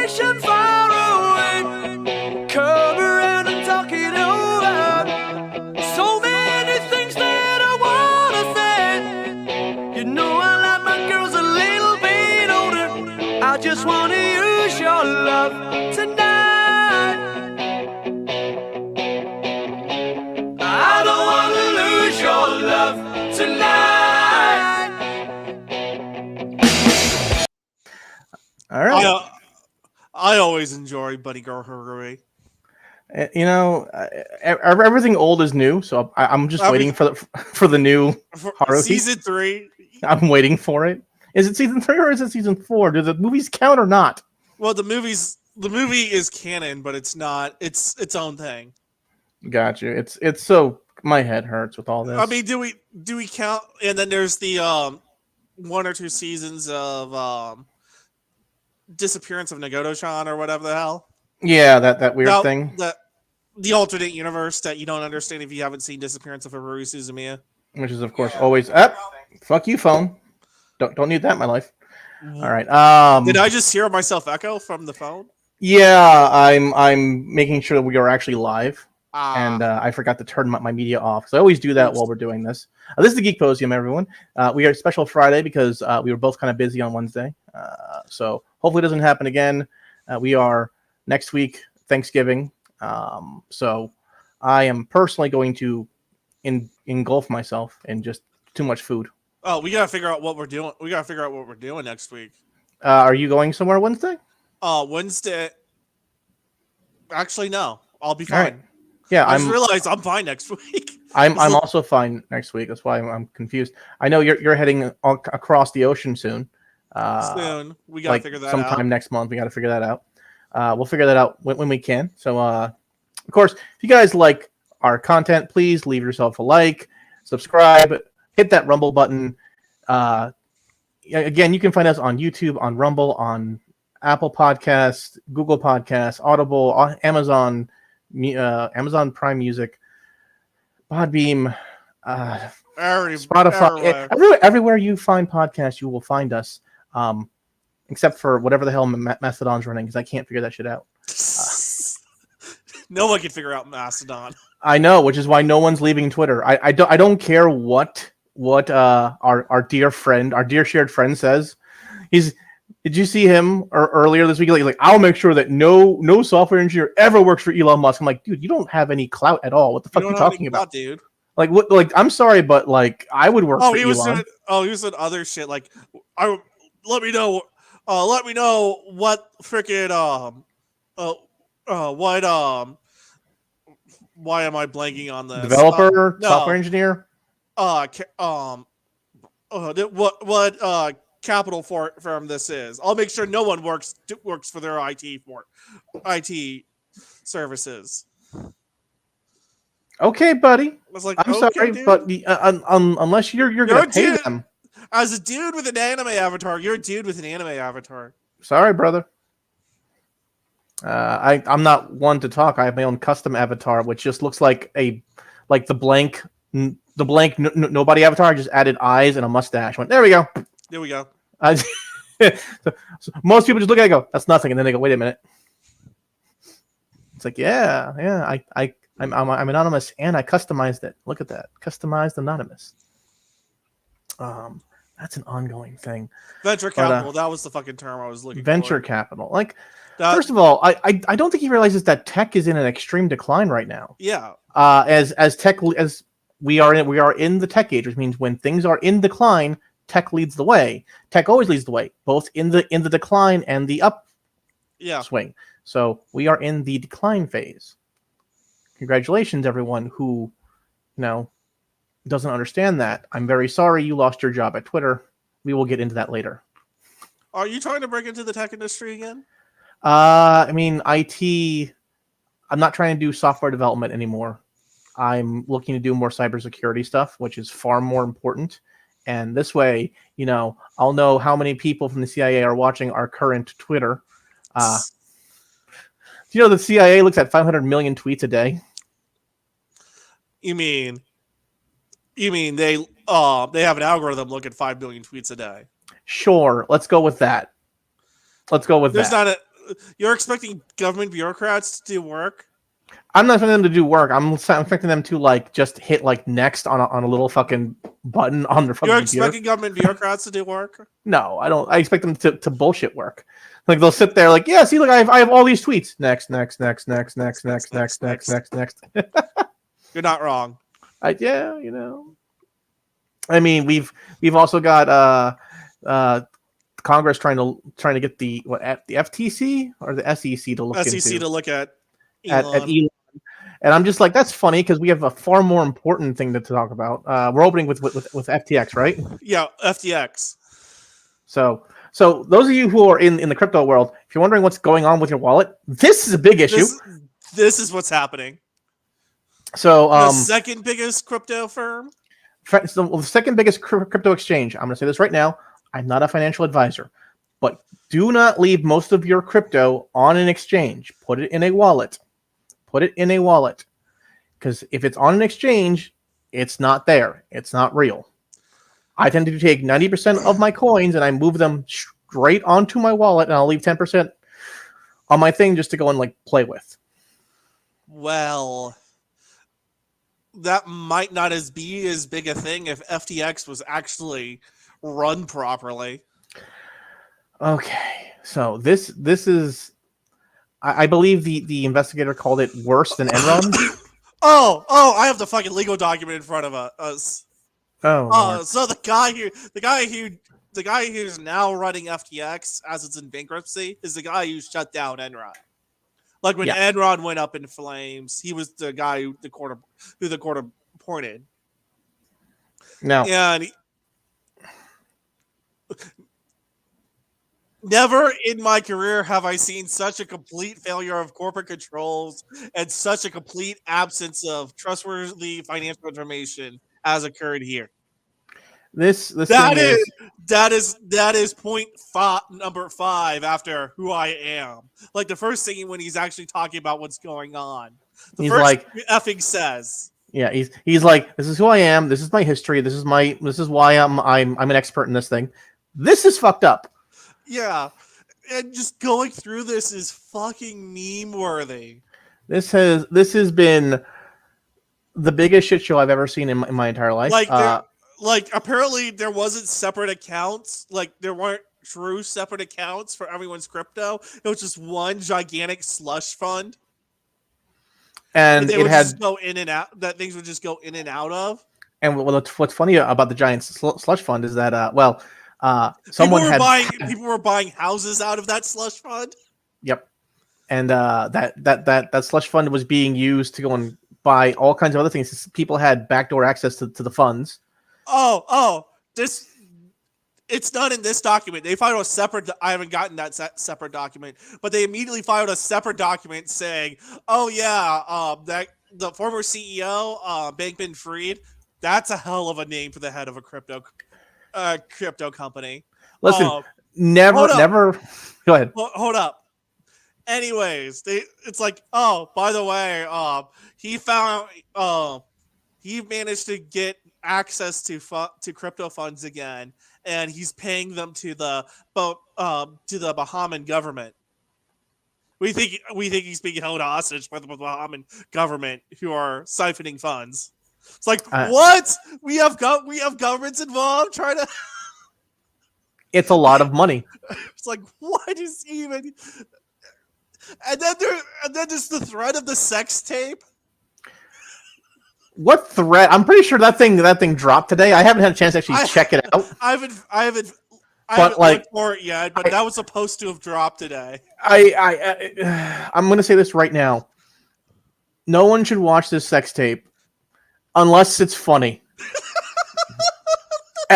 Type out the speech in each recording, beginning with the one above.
destination far away. Come around and talk it over. So many things that I wanna say. You know I like my girls a little bit older. I just wanna use your love tonight. I don't wanna lose your love tonight. All right. I always enjoy Buddy Girl Hurry. You know, everything old is new, so I'm just waiting for the new Haruhi. Season 3. I'm waiting for it. Is it season 3 or is it season 4? Do the movies count or not? Well, the movie is canon, but it's not. It's its own thing. Got you. It's so my head hurts with all this. I mean, do we count? And then there's the 1 or 2 seasons of disappearance of Nagoto-chan or whatever the hell. Yeah, that weird thing. The alternate universe that you don't understand if you haven't seen Disappearance of Haruhi Suzumiya. Which is of course always fuck you, phone. Don't need that in my life. All right. Did I just hear myself echo from the phone? Yeah, I'm making sure that we are actually live. And I forgot to turn my media off. So I always do that while we're doing this. This is the Geek Posium, everyone. We are special Friday because we were both kind of busy on Wednesday. So hopefully it doesn't happen again. We are next week, Thanksgiving. So I am personally going to engulf myself in just too much food. Oh, we gotta figure out what we're doing. We gotta figure out what we're doing next week. Are you going somewhere Wednesday? Wednesday. Actually, no. I'll be fine. Right. Yeah, I just realized I'm fine next week. I'm also fine next week. That's why I'm confused. I know you're heading across the ocean soon. Soon we gotta figure that out. Sometime next month. We gotta figure that out. We'll figure that out when we can. So, of course, if you guys like our content, please leave yourself a like, subscribe, hit that Rumble button. Again, you can find us on YouTube, on Rumble, on Apple Podcasts, Google Podcasts, Audible, Amazon Prime Music, Podbeam, Spotify. Everywhere you find podcasts, you will find us. Except for whatever the hell Mastodon's running, because I can't figure that shit out. No one can figure out Mastodon. I know, which is why no one's leaving Twitter. I don't care what our dear friend, our dear shared friend says. Did you see him earlier this week? Like, I'll make sure that no software engineer ever works for Elon Musk. I'm like, dude, you don't have any clout at all. What the fuck are you talking about, dude? Like, what? Like, I'm sorry, but like, I would work for Elon. He was doing other shit. Like, let me know what freaking why am I blanking on this? Developer, software engineer. What capital firm this is? I'll make sure no one works for their IT services. Okay, buddy. I was like, I'm sorry, dude. But unless you're gonna pay them. As a dude with an anime avatar, you're a dude with an anime avatar. Sorry, brother. I'm not one to talk. I have my own custom avatar, which just looks like the blank nobody avatar. I just added eyes and a mustache. There we go. There we go. So most people just look at it and go, that's nothing, and then they go, wait a minute. It's like, yeah. I'm anonymous and I customized it. Look at that, customized anonymous. That's an ongoing thing. Venture capital. That was the fucking term I was looking for. Venture capital. Like, first of all, I don't think he realizes that tech is in an extreme decline right now. Yeah. As we are in the tech age, which means when things are in decline, tech leads the way. Tech always leads the way, both in the decline and the up swing. So we are in the decline phase. Congratulations, everyone who, doesn't understand that. I'm very sorry you lost your job at Twitter. We will get into that later. Are you trying to break into the tech industry again? I mean, IT. I'm not trying to do software development anymore. I'm looking to do more cybersecurity stuff, which is far more important. And this way, I'll know how many people from the CIA are watching our current Twitter. Do you know the CIA looks at 500 million tweets a day? You mean they have an algorithm look at 5 billion tweets a day? Sure, let's go with that. There's you're expecting government bureaucrats to do work? I'm not expecting them to do work. I'm expecting them to like just hit like next on a little fucking button on their fucking You're computer. expecting government bureaucrats to do work? No, I don't. I expect them to bullshit work. Like they'll sit there like, yeah, see, look, I have all these tweets. Next. You're not wrong. Yeah, you know. I mean, we've also got Congress trying to get the FTC or the SEC to look SEC into to look at Elon. And I'm just like, that's funny because we have a far more important thing to talk about. We're opening with FTX, right? Yeah, FTX. So those of you who are in the crypto world, if you're wondering what's going on with your wallet, this is a big issue. This is what's happening. So the second biggest crypto firm. The second biggest crypto exchange. I'm going to say this right now. I'm not a financial advisor, but do not leave most of your crypto on an exchange. Put it in a wallet. Because if it's on an exchange, it's not there. It's not real. I tend to take 90% of my coins and I move them straight onto my wallet, and I'll leave 10% on my thing just to go and like play with. Well, that might not be as big a thing if FTX was actually run properly. Okay, so this is, I believe the investigator called it worse than Enron. Oh, I have the fucking legal document in front of us. Oh, so the guy who's now running FTX as it's in bankruptcy is the guy who shut down Enron. Like when Enron went up in flames, he was the guy who the court appointed. Now, and never in my career have I seen such a complete failure of corporate controls and such a complete absence of trustworthy financial information as occurred here. That is point number 5 after who I am. Like the first thing when he's actually talking about what's going on. He's first like effing says. Yeah, he's like, this is who I am, this is my history, this is why I'm an expert in this thing. This is fucked up. Yeah. And just going through this is fucking meme worthy. This has been the biggest shit show I've ever seen in my entire life. Like apparently there wasn't separate accounts. Like there weren't true separate accounts for everyone's crypto. It was just one gigantic slush fund. And they it had just go in and out. That things would just go in and out of. And what's funny about the giant slush fund is that people were buying houses out of that slush fund. Yep. And that slush fund was being used to go and buy all kinds of other things. People had backdoor access to the funds. It's not in this document. They filed a separate. I haven't gotten that separate document, but they immediately filed a separate document saying, that the former CEO, Bankman-Fried, that's a hell of a name for the head of a crypto company. Listen, never. Go ahead. Hold up. Anyways, it's like, by the way, he managed to get access to crypto funds again, and he's paying them to the Bahamian government. We think he's being held hostage by the Bahamian government who are siphoning funds. It's like, what? We have governments involved trying to. It's a lot of money. It's like, what is even? And then there's the threat of the sex tape. What threat? I'm pretty sure that thing dropped today. I haven't had a chance to actually check it out. I haven't looked for it yet, but that was supposed to have dropped today. I'm going to say this right now. No one should watch this sex tape unless it's funny.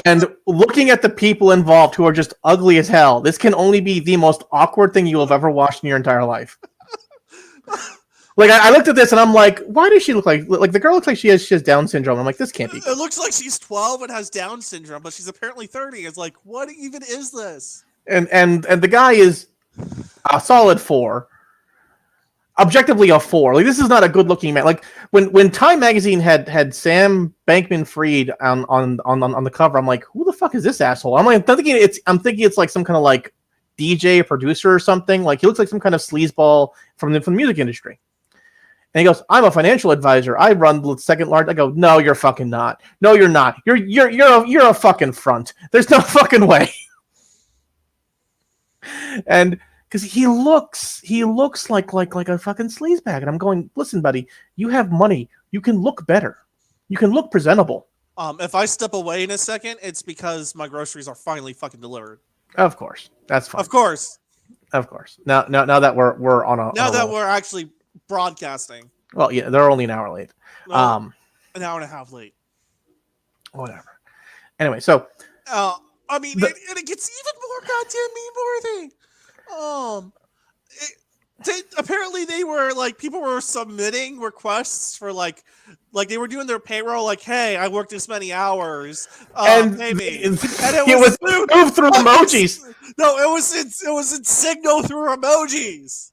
And looking at the people involved who are just ugly as hell, this can only be the most awkward thing you have ever watched in your entire life. Like I looked at this and I'm like, why does she look like the girl looks like she has Down syndrome? I'm like, this can't be good. It looks like she's 12 and has Down syndrome, but she's apparently 30. It's like, what even is this? And the guy is a solid 4. Objectively a 4. Like this is not a good looking man. Like when Time Magazine had Sam Bankman-Fried on the cover, I'm like, who the fuck is this asshole? I'm thinking it's like some kind of like DJ, a producer, or something. Like he looks like some kind of sleazeball from the music industry. And he goes, "I'm a financial advisor. I run the second largest." I go, "No, you're fucking not. No, you're not. You're a fucking front. There's no fucking way." And because he looks like a fucking sleazebag, and I'm going, "Listen, buddy, you have money. You can look better. You can look presentable." If I step away in a second, it's because my groceries are finally fucking delivered. Of course, that's fine. Of course. Now that we're on a now on a that roll. we're actually broadcasting. Well, yeah, they're only an hour late. No, an hour and a half late. Whatever. Anyway, so I mean, and it gets even more goddamn meme worthy. Apparently they were like, people were submitting requests for like they were doing their payroll, like, hey, I worked this many hours, and pay me. And it was moved through emojis. No, it was in Signal through emojis.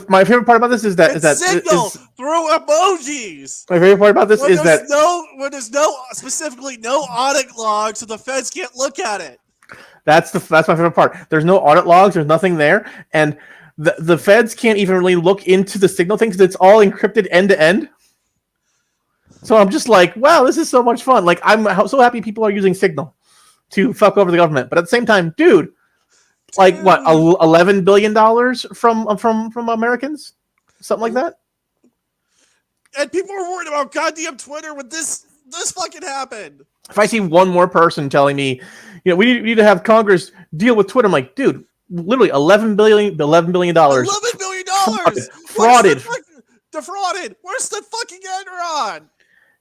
My favorite part about this is that Signal through emojis. My favorite part about this is that when there's specifically no audit log, so the feds can't look at it. That's my favorite part. There's no audit logs. There's nothing there, and the feds can't even really look into the Signal thing because it's all encrypted end to end. So I'm just like, wow, this is so much fun. Like, I'm so happy people are using Signal to fuck over the government, but at the same time, dude. Like what, $11 billion from Americans, something like that. And people are worried about goddamn Twitter when this fucking happened. If I see one more person telling me, we need to have Congress deal with Twitter, I'm like, dude, literally $11 billion. $11 billion. Frauded. Defrauded. Where's the fucking Enron?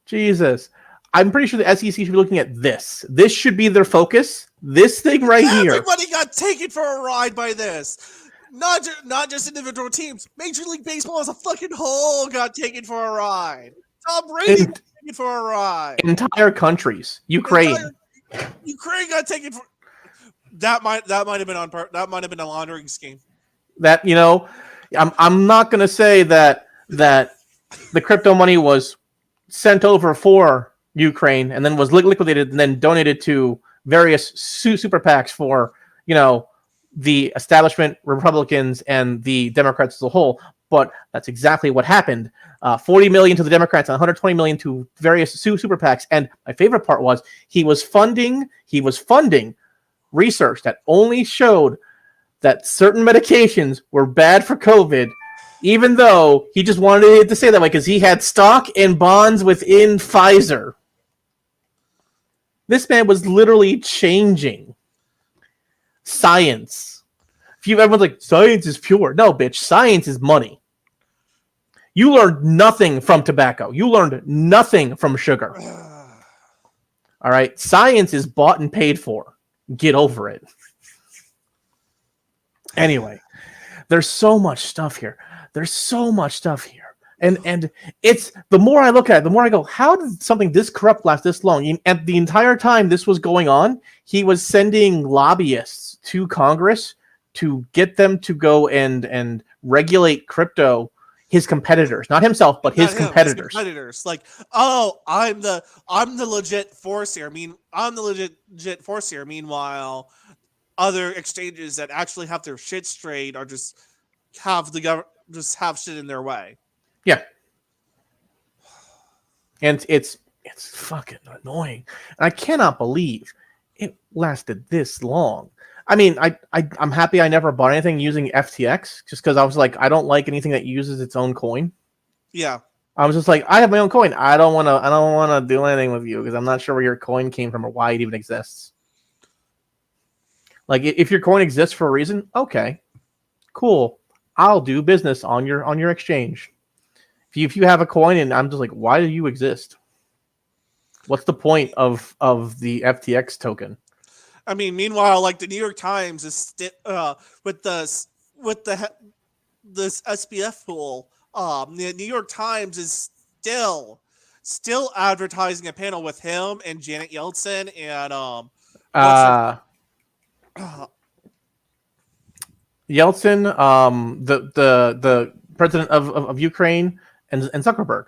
Jesus. I'm pretty sure the SEC should be looking at this. This should be their focus. This thing right here. Everybody got taken for a ride by this. Not just individual teams. Major League Baseball as a fucking whole got taken for a ride. Tom Brady got taken for a ride. Entire countries. Ukraine got taken for. That might have been that might have been a laundering scheme. That I'm not gonna say that the crypto money was sent over for Ukraine and then was liquidated and then donated to various super PACs for, the establishment, Republicans, and the Democrats as a whole. But that's exactly what happened. $40 million to the Democrats and $120 million to various super PACs. And my favorite part was he was funding research that only showed that certain medications were bad for COVID, even though he just wanted it to say that way because he had stock and bonds within Pfizer. This man was literally changing science. Everyone's like, science is pure. No, bitch, science is money. You learned nothing from tobacco. You learned nothing from sugar. All right? Science is bought and paid for. Get over it. Anyway, there's so much stuff here. And it's, the more I look at it, the more I go, how did something this corrupt last this long? And the entire time this was going on, he was sending lobbyists to Congress to get them to go and regulate crypto, his competitors, not himself, but his competitors. Like, oh, I'm the legit force here. I'm the legit force here. Meanwhile, other exchanges that actually have their shit straight are just have shit in their way. Yeah. And it's fucking annoying. And I cannot believe it lasted this long. I mean, I'm happy I never bought anything using FTX just because I was like, I don't like anything that uses its own coin. Yeah. I was just like, I have my own coin. I don't want to do anything with you because I'm not sure where your coin came from or why it even exists. Like, if your coin exists for a reason, okay, cool. I'll do business on your exchange. If you have a coin and I'm just like, why do you exist? What's the point of the FTX token? I mean, meanwhile, like the New York Times is with this SPF pool. The New York Times is still advertising a panel with him and Janet Yeltsin and Yeltsin, the president of Ukraine, and Zuckerberg.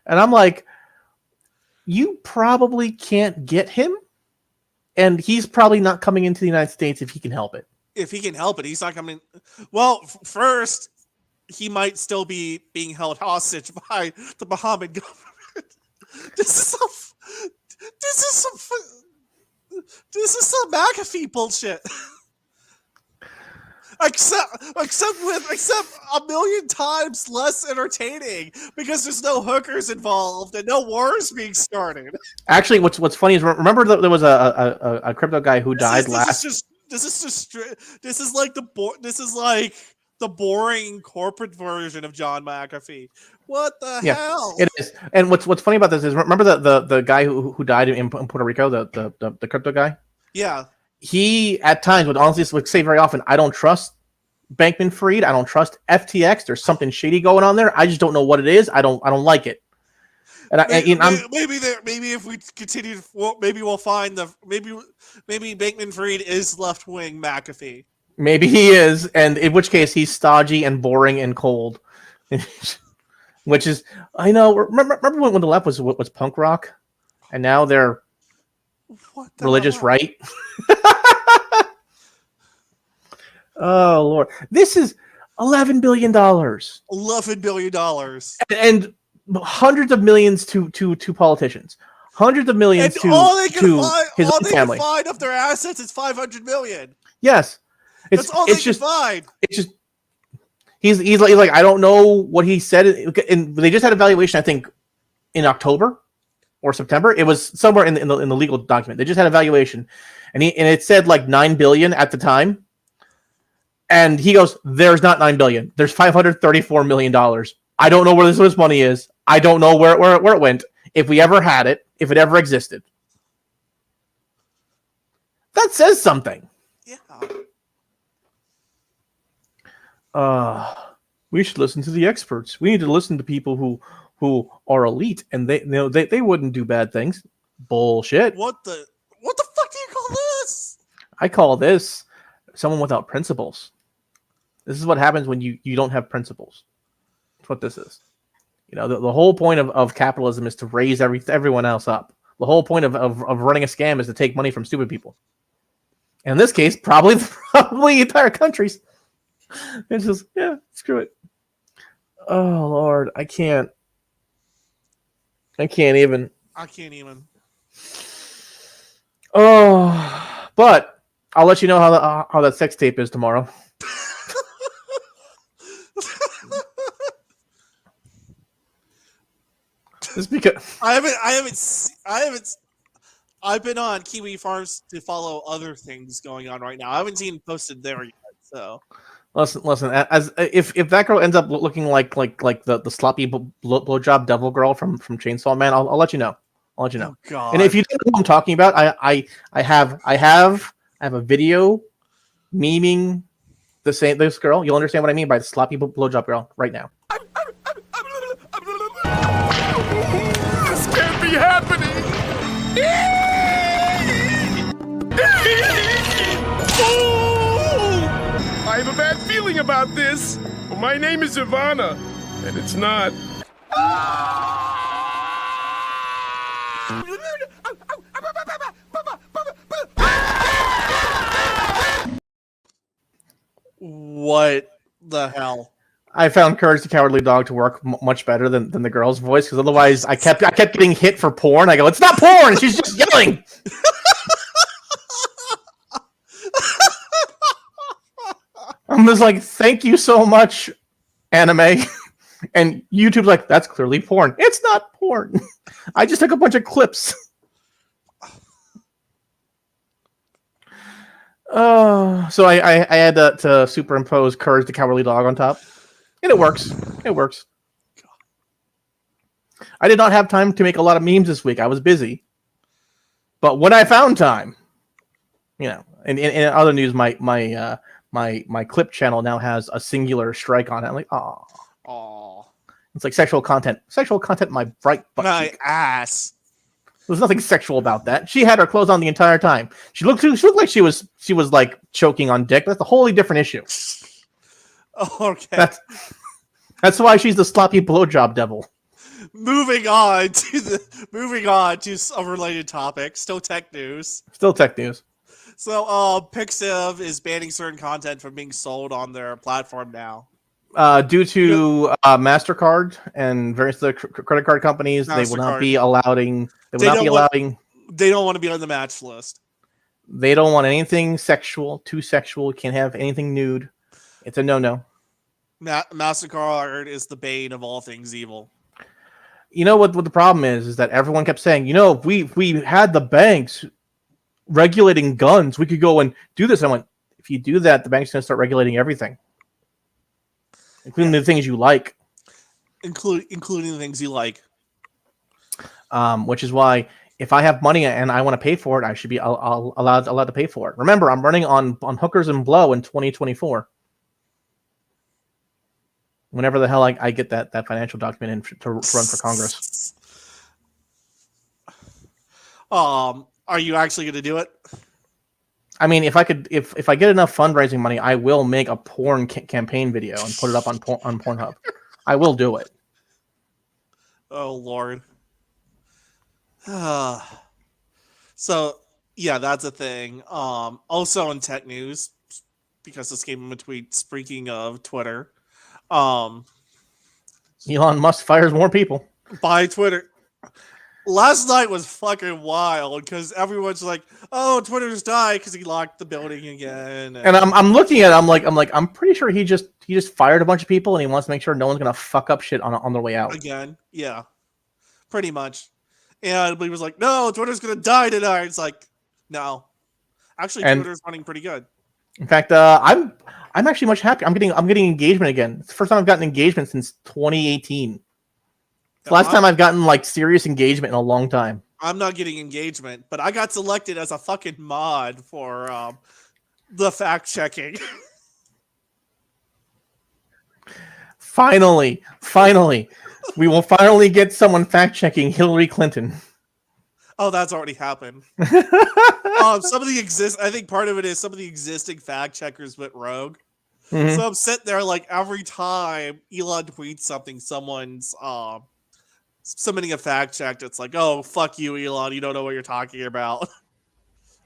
And I'm like, you probably can't get him and he's probably not coming into the United States if he can help it. If he can help it, he's not coming. Well, first, he might still be being held hostage by the Bahamian government. This is some McAfee bullshit. Except a million times less entertaining because there's no hookers involved and no wars being started. Actually, what's funny is remember there was a crypto guy who died last. This is like the boring corporate version of John McAfee. What the hell? It is. And what's funny about this is remember the guy who died in Puerto Rico, the crypto guy. Yeah. He at times would say very often, I don't trust Bankman-Fried. I don't trust FTX. There's something shady going on there. I just don't know what it is. I don't like it. And maybe if we continue, maybe we'll find maybe Bankman-Fried is left wing McAfee. Maybe he is, and in which case he's stodgy and boring and cold. Which is, I know. Remember when the left was punk rock, and now they're religious right. Oh Lord, this is $11 billion. $11 billion, and hundreds of millions to politicians, hundreds of millions to his family. Can find of their assets is $500 million. Yes, that's all they can find. It's just he's like I don't know what he said, and they just had a valuation. I think in October or September. It was somewhere in the legal document. They just had a valuation, and it said like $9 billion at the time. And he goes, "There's not $9 billion. There's $534 million. I don't know where this money is. I don't know where it went. If we ever had it, if it ever existed." That says something. Yeah. We should listen to the experts. We need to listen to people who are elite, and they wouldn't do bad things. Bullshit. What the fuck do you call this? I call this someone without principles. This is what happens when you don't have principles. That's what this is. You know, the whole point of capitalism is to raise everyone else up. The whole point of running a scam is to take money from stupid people. And in this case, probably entire countries. It's just, yeah, screw it. Oh Lord, I can't even. Oh, but I'll let you know how that sex tape is tomorrow. Just because I've been on Kiwi Farms to follow other things going on right now. I haven't seen posted there yet. So listen. As if that girl ends up looking like the sloppy blowjob devil girl from Chainsaw Man, I'll let you know. I'll let you know. Oh, God. And if you don't know what I'm talking about, I have a video memeing this girl. You'll understand what I mean by the sloppy blowjob girl right now. This can't be happening. I have a bad feeling about this. Well, my name is Ivana, and it's not. what the hell? I found Courage the Cowardly Dog to work much better than the girl's voice, because otherwise I kept getting hit for porn. I go, it's not porn. She's just yelling. I'm just like, thank you so much, anime. And YouTube's like, that's clearly porn. It's not porn. I just took a bunch of clips. So I had to superimpose Courage the Cowardly Dog on top. And it works. It works. I did not have time to make a lot of memes this week. I was busy. But when I found time, you know, in other news, my clip channel now has a singular strike on it. I'm like, oh. It's like sexual content. Sexual content, my bright butt. My ass. There was nothing sexual about that. She had her clothes on the entire time. She looked like she was like choking on dick. That's a wholly different issue. Okay. That's why she's the sloppy blowjob devil. moving on to some related topic. Still tech news. Still tech news. So, Pixiv is banning certain content from being sold on their platform now. Due to MasterCard and various other credit card companies, they will not be allowing. They don't want to be on the match list. They don't want anything sexual, too sexual. Can't have anything nude. It's a no-no. MasterCard is the bane of all things evil. You know what the problem is that everyone kept saying, if we had the banks regulating guns, we could go and do this. I went, if you do that, the bank's going to start regulating everything, including the things you like. Including the things you like. Which is why if I have money and I want to pay for it, I should be allowed to pay for it. Remember, I'm running on hookers and blow in 2024. Whenever the hell I get that financial document in to run for Congress. Are you actually going to do it? I mean, if I get enough fundraising money, I will make a porn campaign video and put it up on Pornhub. I will do it. Oh Lord. So yeah, that's a thing. Also in tech news, because this came in between. Speaking of Twitter, Elon Musk fires more people. By Twitter. Last night was fucking wild because everyone's like, "Oh, Twitter's died because he locked the building again." And I'm looking at it, I'm pretty sure he just fired a bunch of people and he wants to make sure no one's gonna fuck up shit on their way out. Again, yeah, pretty much. And he was like, "No, Twitter's gonna die tonight." It's like, no, actually, Twitter's running pretty good. In fact, I'm actually much happier. I'm getting engagement again. It's the first time I've gotten engagement since 2018. It's the last time I've gotten like serious engagement in a long time. I'm not getting engagement, but I got selected as a fucking mod for the fact checking. Finally, we will finally get someone fact checking Hillary Clinton. Oh, that's already happened. I think part of it is some of the existing fact checkers went rogue. Mm-hmm. So I'm sitting there like every time Elon tweets something, someone's submitting a fact check. It's like, oh, fuck you, Elon. You don't know what you're talking about.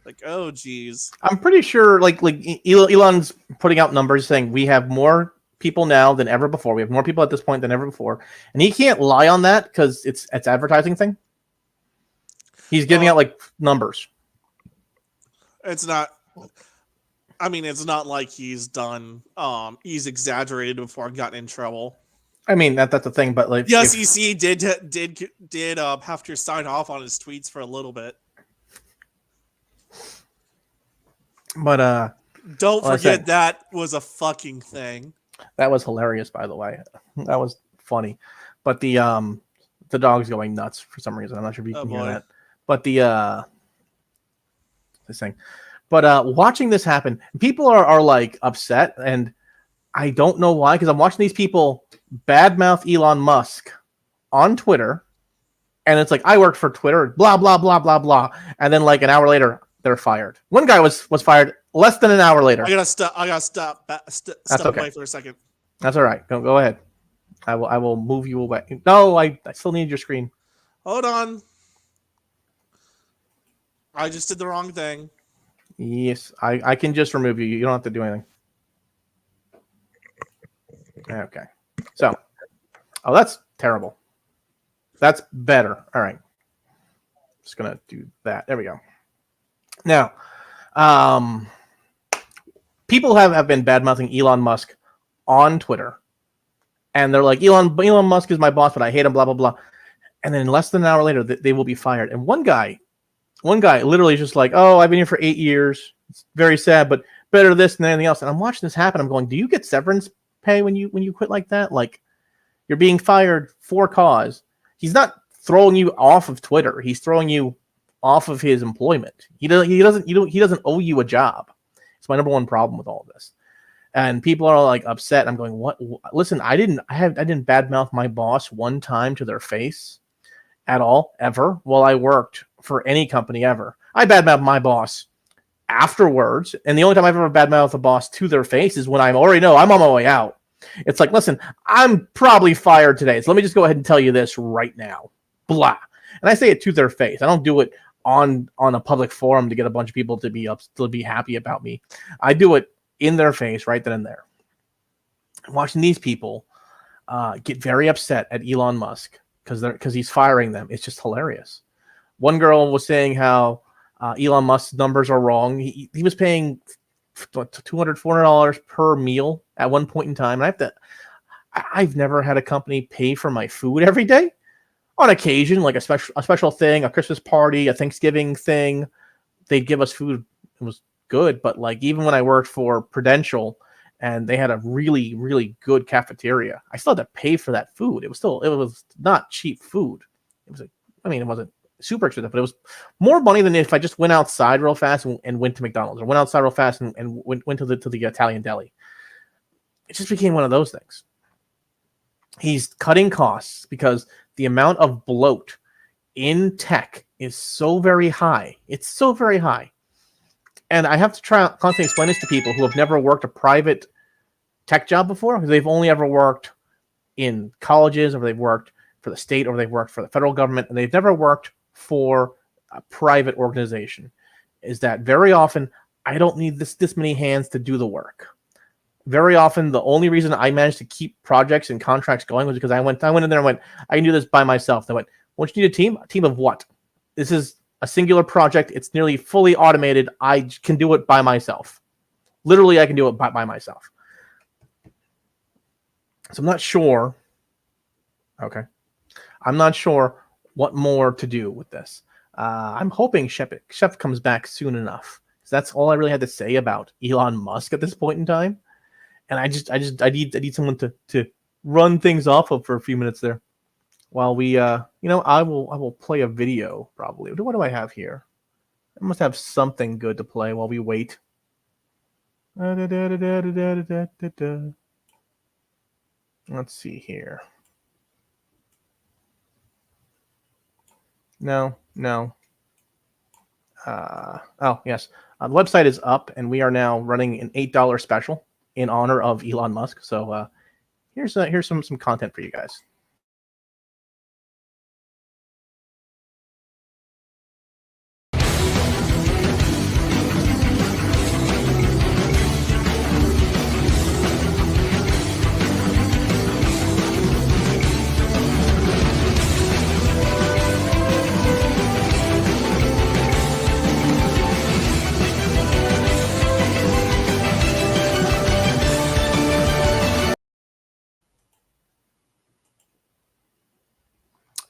Like, oh, geez. I'm pretty sure like Elon's putting out numbers saying we have more people now than ever before. We have more people at this point than ever before. And he can't lie on that because it's advertising thing. He's giving out like numbers. It's not like he's done he's exaggerated before and gotten in trouble. I mean that's the thing, but like the SEC did have to sign off on his tweets for a little bit. But don't forget that was a fucking thing. That was hilarious, by the way. That was funny. But the dog's going nuts for some reason. I'm not sure if you can hear that. But this thing. But watching this happen, people are like upset, and I don't know why, because I'm watching these people badmouth Elon Musk on Twitter, and it's like, I worked for Twitter, blah blah blah blah blah, and then like an hour later they're fired. One guy was fired less than an hour later. I gotta stop away for a second. That's all right. Go ahead. I will move you away. No, I still need your screen. Hold on. I just did the wrong thing. Yes, I can just remove you. You don't have to do anything. Okay. So, that's terrible. That's better. All right. Just going to do that. There we go. Now, people have been bad-mouthing Elon Musk on Twitter. And they're like, Elon Musk is my boss, but I hate him, blah, blah, blah. And then less than an hour later, they will be fired. And one guy literally is just like, oh, I've been here for 8 years. It's very sad, but better this than anything else. And I'm watching this happen. I'm going, do you get severance pay when you quit like that? Like, you're being fired for cause. He's not throwing you off of Twitter. He's throwing you off of his employment. He doesn't owe you a job. It's my number one problem with all of this. And people are like upset. I'm going, what? Listen, I didn't badmouth my boss one time to their face at all, ever, while I worked for any company ever. I badmouth my boss afterwards, and the only time I've ever badmouthed a boss to their face is when I already know I'm on my way out. It's like, listen, I'm probably fired today, so let me just go ahead and tell you this right now. Blah. And I say it to their face. I don't do it on a public forum to get a bunch of people to be happy about me. I do it in their face right then and there. Watching these people get very upset at Elon Musk because he's firing them. It's just hilarious. One girl was saying how Elon Musk's numbers are wrong. He was paying $200, $400 per meal at one point in time. And I've never had a company pay for my food every day. On occasion, like a special thing, a Christmas party, a Thanksgiving thing, they'd give us food. It was good, but like even when I worked for Prudential and they had a really, really good cafeteria, I still had to pay for that food. It was not cheap food. It wasn't super expensive, but it was more money than if I just went outside real fast and went to McDonald's, or went outside real fast and went to the Italian deli. It just became one of those things. He's cutting costs because the amount of bloat in tech is so very high. It's so very high. And I have to constantly explain this to people who have never worked a private tech job before, because they've only ever worked in colleges, or they've worked for the state, or they've worked for the federal government, and they've never worked for a private organization. Is that very often I don't need this many hands to do the work. Very often, the only reason I managed to keep projects and contracts going was because I went in there and went, I can do this by myself. They went, what you need a team? A team of what? This is a singular project. It's nearly fully automated. I can do it by myself. Literally, I can do it by myself. So I'm not sure. Okay. I'm not sure what more to do with this. I'm hoping Shep comes back soon enough. That's all I really had to say about Elon Musk at this point in time. And I need someone to run things off of for a few minutes there, while we I will play a video probably. What do I have here? I must have something good to play while we wait. Let's see here. No. Oh yes, the website is up, and we are now running an $8 special in honor of Elon Musk. So here's some content for you guys.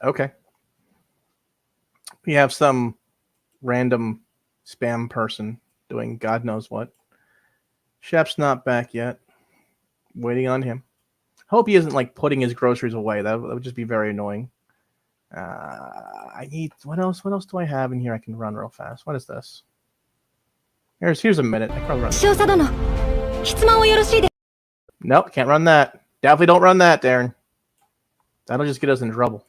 Okay. We have some random spam person doing God knows what. Shep's not back yet. Waiting on him. Hope he isn't like putting his groceries away. That would just be very annoying. I need what else? What else do I have in here I can run real fast? What is this? Here's a minute. I can run. Nope, can't run that. Definitely don't run that, Darren. That'll just get us in trouble.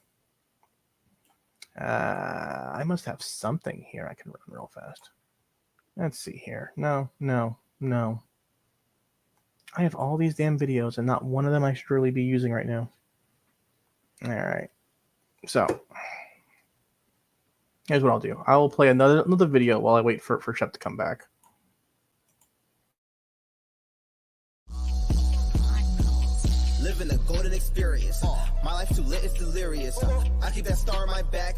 I must have something here I can run real fast. Let's see here. No. I have all these damn videos, and not one of them I should really be using right now. All right. So here's what I'll do. I will play another video while I wait for Shep to come back. Living a golden experience. My life too lit, it's delirious. I keep that star on my back.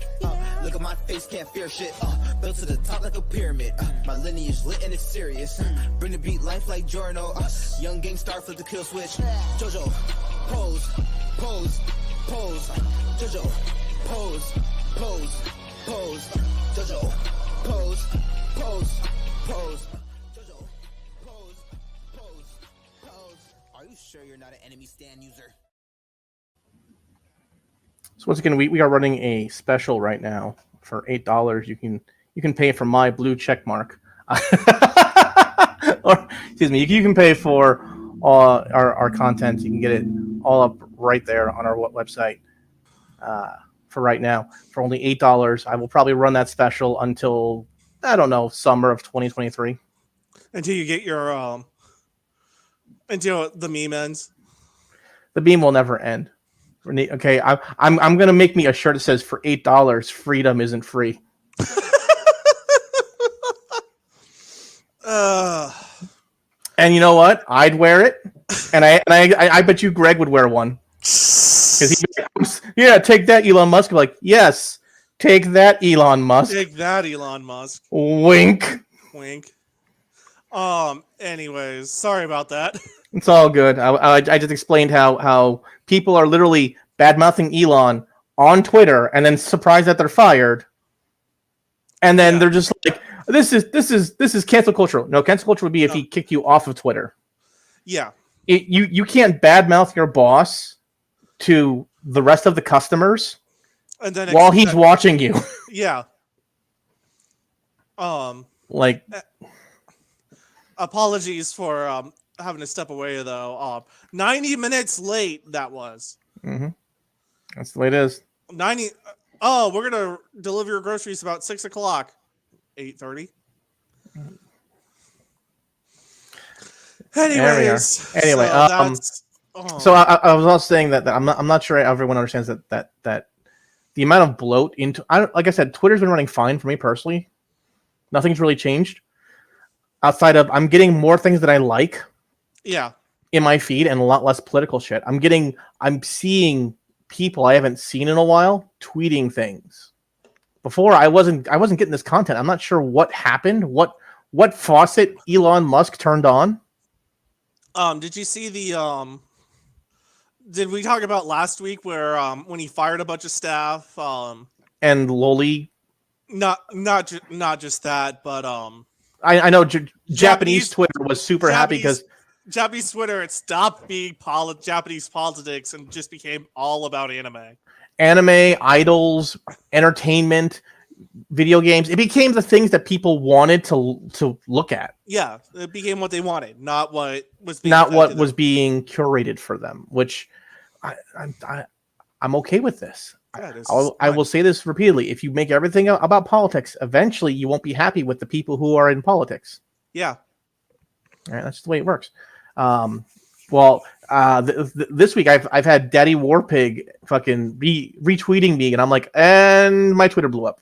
Look at my face, can't fear shit. Built to the top like a pyramid. My lineage lit and it's serious. Bring the beat life like Jorno. Young gang star flip the kill switch. Jojo, pose. Jojo, pose. Jojo, pose. Jojo, pose. Are you sure you're not an enemy stand user? So once again, we are running a special right now for $8. You can pay for my blue check mark, or excuse me, you can pay for all our content. You can get it all up right there on our website for right now for only $8. I will probably run that special until summer of 2023. Until you get your until the meme ends. The beam will never end. Okay, I'm gonna make me a shirt that says for $8, freedom isn't free. And you know what? I'd wear it, and I bet you Greg would wear one. Yeah, take that, Elon Musk. Like, yes, take that, Elon Musk. Take that, Elon Musk. Wink. Wink. Anyways, sorry about that. It's all good. I just explained how people are literally bad-mouthing Elon on Twitter and then surprised that they're fired. And then they're just like, this is cancel culture. No, cancel culture would be if he kicked you off of Twitter. Yeah. You can't badmouth your boss to the rest of the customers and then while he's watching you. Yeah. Like, apologies for having to step away though. 90 minutes late that was. Mm-hmm. That's the way it is. 90. Oh, we're gonna deliver your groceries about 6 o'clock. 8:30. Anyways, anyway, so I was also saying that I'm not sure everyone understands that the amount of bloat into like I said, Twitter's been running fine for me personally. Nothing's really changed outside of I'm getting more things that I like. Yeah. In my feed and a lot less political shit. I'm seeing people I haven't seen in a while tweeting things. Before I wasn't getting this content. I'm not sure what happened. What faucet Elon Musk turned on? Did you see the did we talk about last week where when he fired a bunch of staff and Loli not just that, but I know Japanese Twitter was super happy because Japanese Twitter it stopped being Japanese politics and just became all about anime. Anime, idols, entertainment, video games. It became the things that people wanted to look at. Yeah, it became what they wanted, not what was being curated for them. Which I'm okay with this. I will say this repeatedly. If you make everything about politics, eventually you won't be happy with the people who are in politics. Yeah. All right, that's just the way it works. This week I've had Daddy Warpig fucking retweeting me, and I'm like, and my Twitter blew up.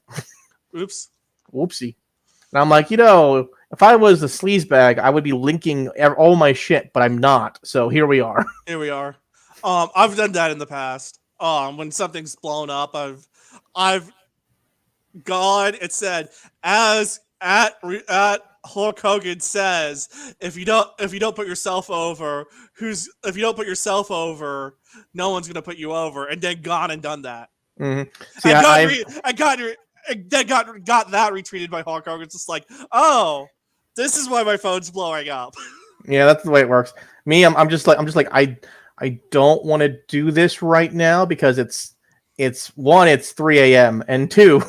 Oops. Whoopsie. And I'm like, if I was a sleazebag, I would be linking all my shit, but I'm not. So here we are. Here we are. I've done that in the past. When something's blown up, I've gone and said, as at Hulk Hogan says, if you don't put yourself over, no one's gonna put you over, and then gone and done that. Mm-hmm. See, I got that retweeted by Hulk Hogan. It's just like, oh, this is why my phone's blowing up. Yeah, that's the way it works. Me, I'm just like I don't want to do this right now because it's 3 a.m. and 2.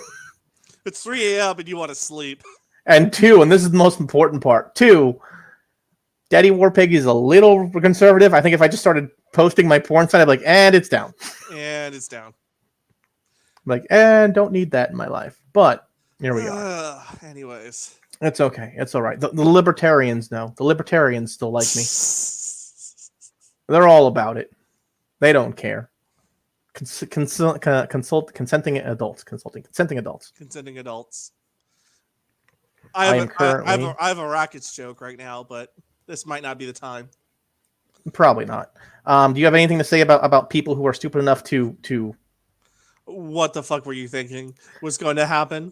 It's 3 a.m. and you want to sleep. And 2, and this is the most important part. 2, Daddy Warpig is a little conservative. I think if I just started posting my porn site, I'd be like, and it's down. And it's down. Like, and don't need that in my life. But here we are. Anyways. It's okay. It's all right. The libertarians know. The libertarians still like me. They're all about it. They don't care. Consenting adults. I have a Rackets joke right now, but this might not be the time. Probably not. Do you have anything to say about people who are stupid enough to? What the fuck were you thinking was going to happen?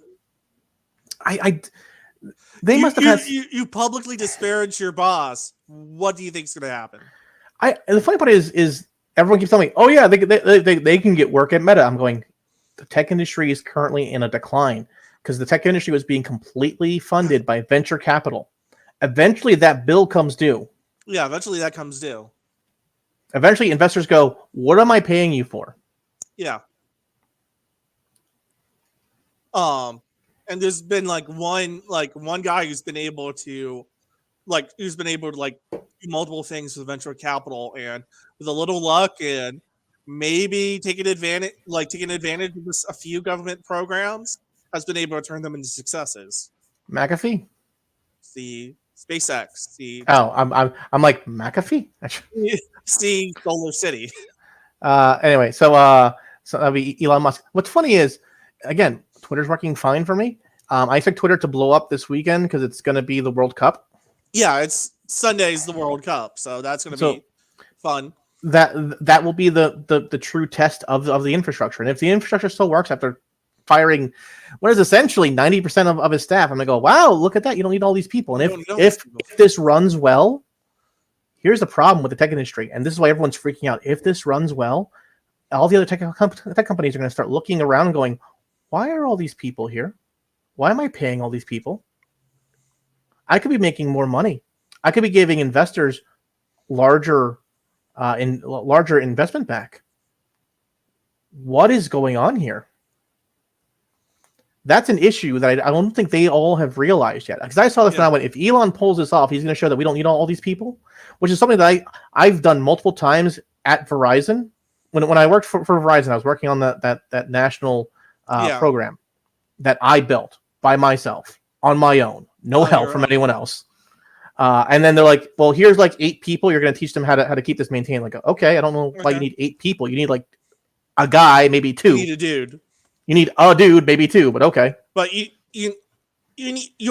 They must have had. You publicly disparage your boss. What do you think is going to happen? The funny part is everyone keeps telling me, oh yeah, they can get work at Meta. I'm going, the tech industry is currently in a decline because the tech industry was being completely funded by venture capital. Eventually that bill comes due. Yeah, eventually that comes due. Eventually investors go, what am I paying you for? Yeah. And there's been one guy who's been able to do multiple things with venture capital, and with a little luck and maybe taking advantage of a few government programs, has been able to turn them into successes. McAfee? See, SpaceX. The Oh, I'm like McAfee. see Solar City. Anyway, so that'd be Elon Musk. What's funny is, again, Twitter's working fine for me. I expect Twitter to blow up this weekend because it's going to be the World Cup. Yeah, it's Sunday's the World Cup, so that's going to be fun. That will be the true test of the infrastructure, and if the infrastructure still works after firing what is essentially 90% of his staff, I'm gonna go, wow, look at that. You don't need all these people. And if this runs well, here's the problem with the tech industry, and this is why everyone's freaking out. If this runs well, all the other tech companies are going to start looking around and going, why are all these people here? Why am I paying all these people? I could be making more money. I could be giving investors larger investment back. What is going on here? That's an issue that I don't think they all have realized yet. Because I saw this and I went, if Elon pulls this off, he's going to show that we don't need all these people, which is something that I've done multiple times at Verizon. When I worked for Verizon, I was working on that national program that I built by myself on my own, no help from anyone else. And then they're like, well, here's like 8 people. You're going to teach them how to keep this maintained. Like, okay, I don't know why you need 8 people. You need like a guy, maybe 2. You need a dude. You need a dude, maybe 2, but okay. But you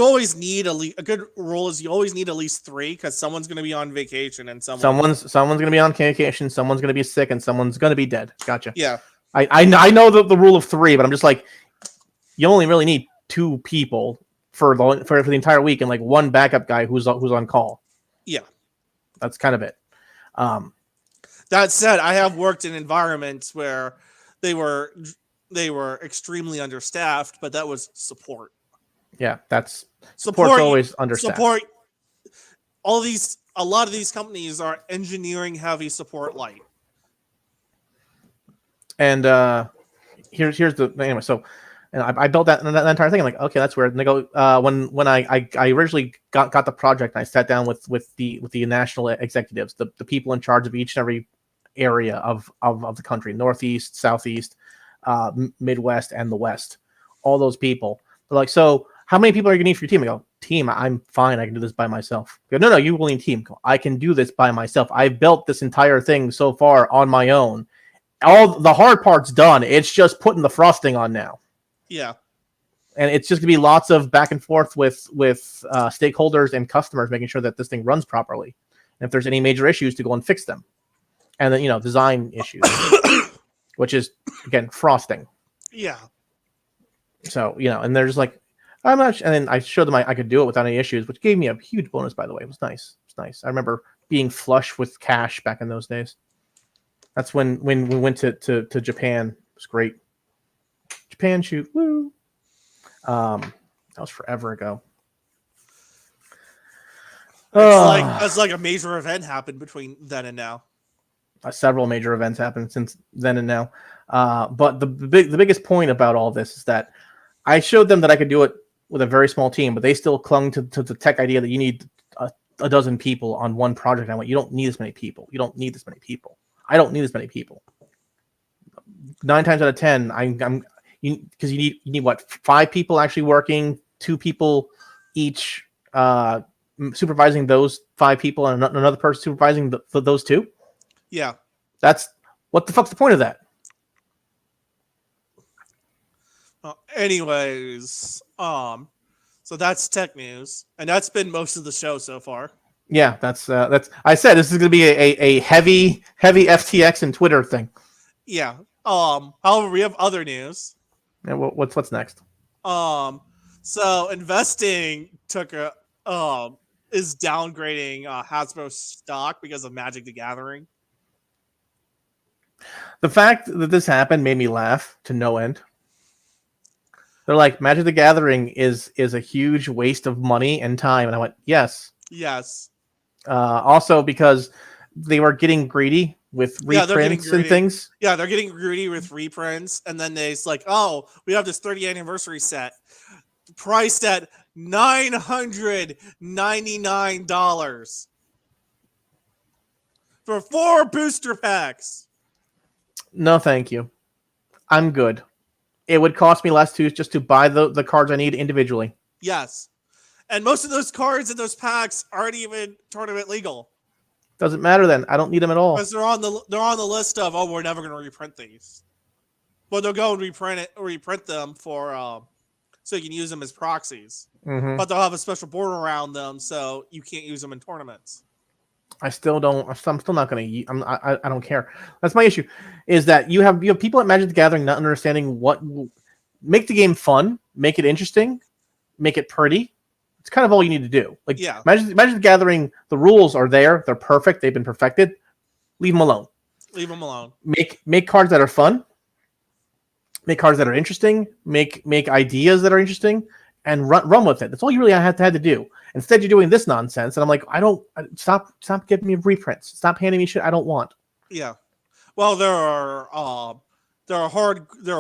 always need a good rule is you always need at least 3 because someone's going to be on vacation and someone's going to be on vacation, someone's going to be sick, and someone's going to be dead. Gotcha. Yeah. I know the rule of 3, but I'm just like, you only really need 2 people for the entire week and like 1 backup guy who's on call. Yeah. That's kind of it. That said, I have worked in environments where they were extremely understaffed, but that was support. Yeah, that's support's always understaffed. Support. A lot of these companies are engineering heavy support light. And here's the anyway. So, and I built that entire thing. I'm like, okay, that's weird. And they go when I originally got the project, and I sat down with the national executives, the people in charge of each and every area of the country, Northeast, Southeast, Midwest, and the West. All those people. They're like, so how many people are you gonna need for your team? I go, team, I'm fine. I can do this by myself. They go, no, you will need a team. Go, I can do this by myself. I've built this entire thing so far on my own. All the hard part's done. It's just putting the frosting on now. Yeah. And it's just gonna be lots of back and forth with stakeholders and customers, making sure that this thing runs properly. And if there's any major issues, to go and fix them. And then design issues, which is again frosting. Yeah. So and they're just like, I'm not. And then I showed them I could do it without any issues, which gave me a huge bonus. By the way, it was nice. It's nice. I remember being flush with cash back in those days. That's when we went to Japan. It was great. Japan shoot, woo. That was forever ago. It's like a major event happened between then and now. Several major events happened since then and now. But the biggest point about all this is that I showed them that I could do it with a very small team, but they still clung to the tech idea that you need a dozen people on one project. I went, you don't need this many people. You don't need this many people. I don't need this many people. 9 times out of 10, because you need what, 5 people actually working, 2 people each supervising those 5 people, and another person supervising those 2. Yeah. That's what the fuck's the point of that? Anyways, so that's tech news, and that's been most of the show so far. Yeah, that's. I said this is going to be a heavy FTX and Twitter thing. Yeah. However, we have other news. Yeah, what's next? So investing is downgrading Hasbro stock because of Magic the Gathering. The fact that this happened made me laugh to no end. They're like, Magic the Gathering is a huge waste of money and time. And I went, yes. Yes. Also because they were getting greedy with reprints and things. Yeah, they're getting greedy with reprints. And then it's like, oh, we have this 30th anniversary set priced at $999 for 4 booster packs. No, thank you. I'm good. It would cost me less just to buy the cards I need individually. Yes. And most of those cards in those packs aren't even tournament legal. Doesn't matter then. I don't need them at all. Because they're on the list of, we're never going to reprint these. But they'll go and reprint them for so you can use them as proxies. Mm-hmm. But they'll have a special border around them, so you can't use them in tournaments. I'm still not going to. I don't care. That's my issue. Is that you have people at Magic the Gathering not understanding what make the game fun, make it interesting, make it pretty. It's kind of all you need to do. Like, yeah. Magic the Gathering, the rules are there. They're perfect. They've been perfected. Leave them alone. Leave them alone. Make cards that are fun. Make cards that are interesting. Make ideas that are interesting, and run with it. That's all you really had to do. Instead, you're doing this nonsense, and I'm like, stop giving me reprints. Stop handing me shit I don't want. Yeah. Well, there are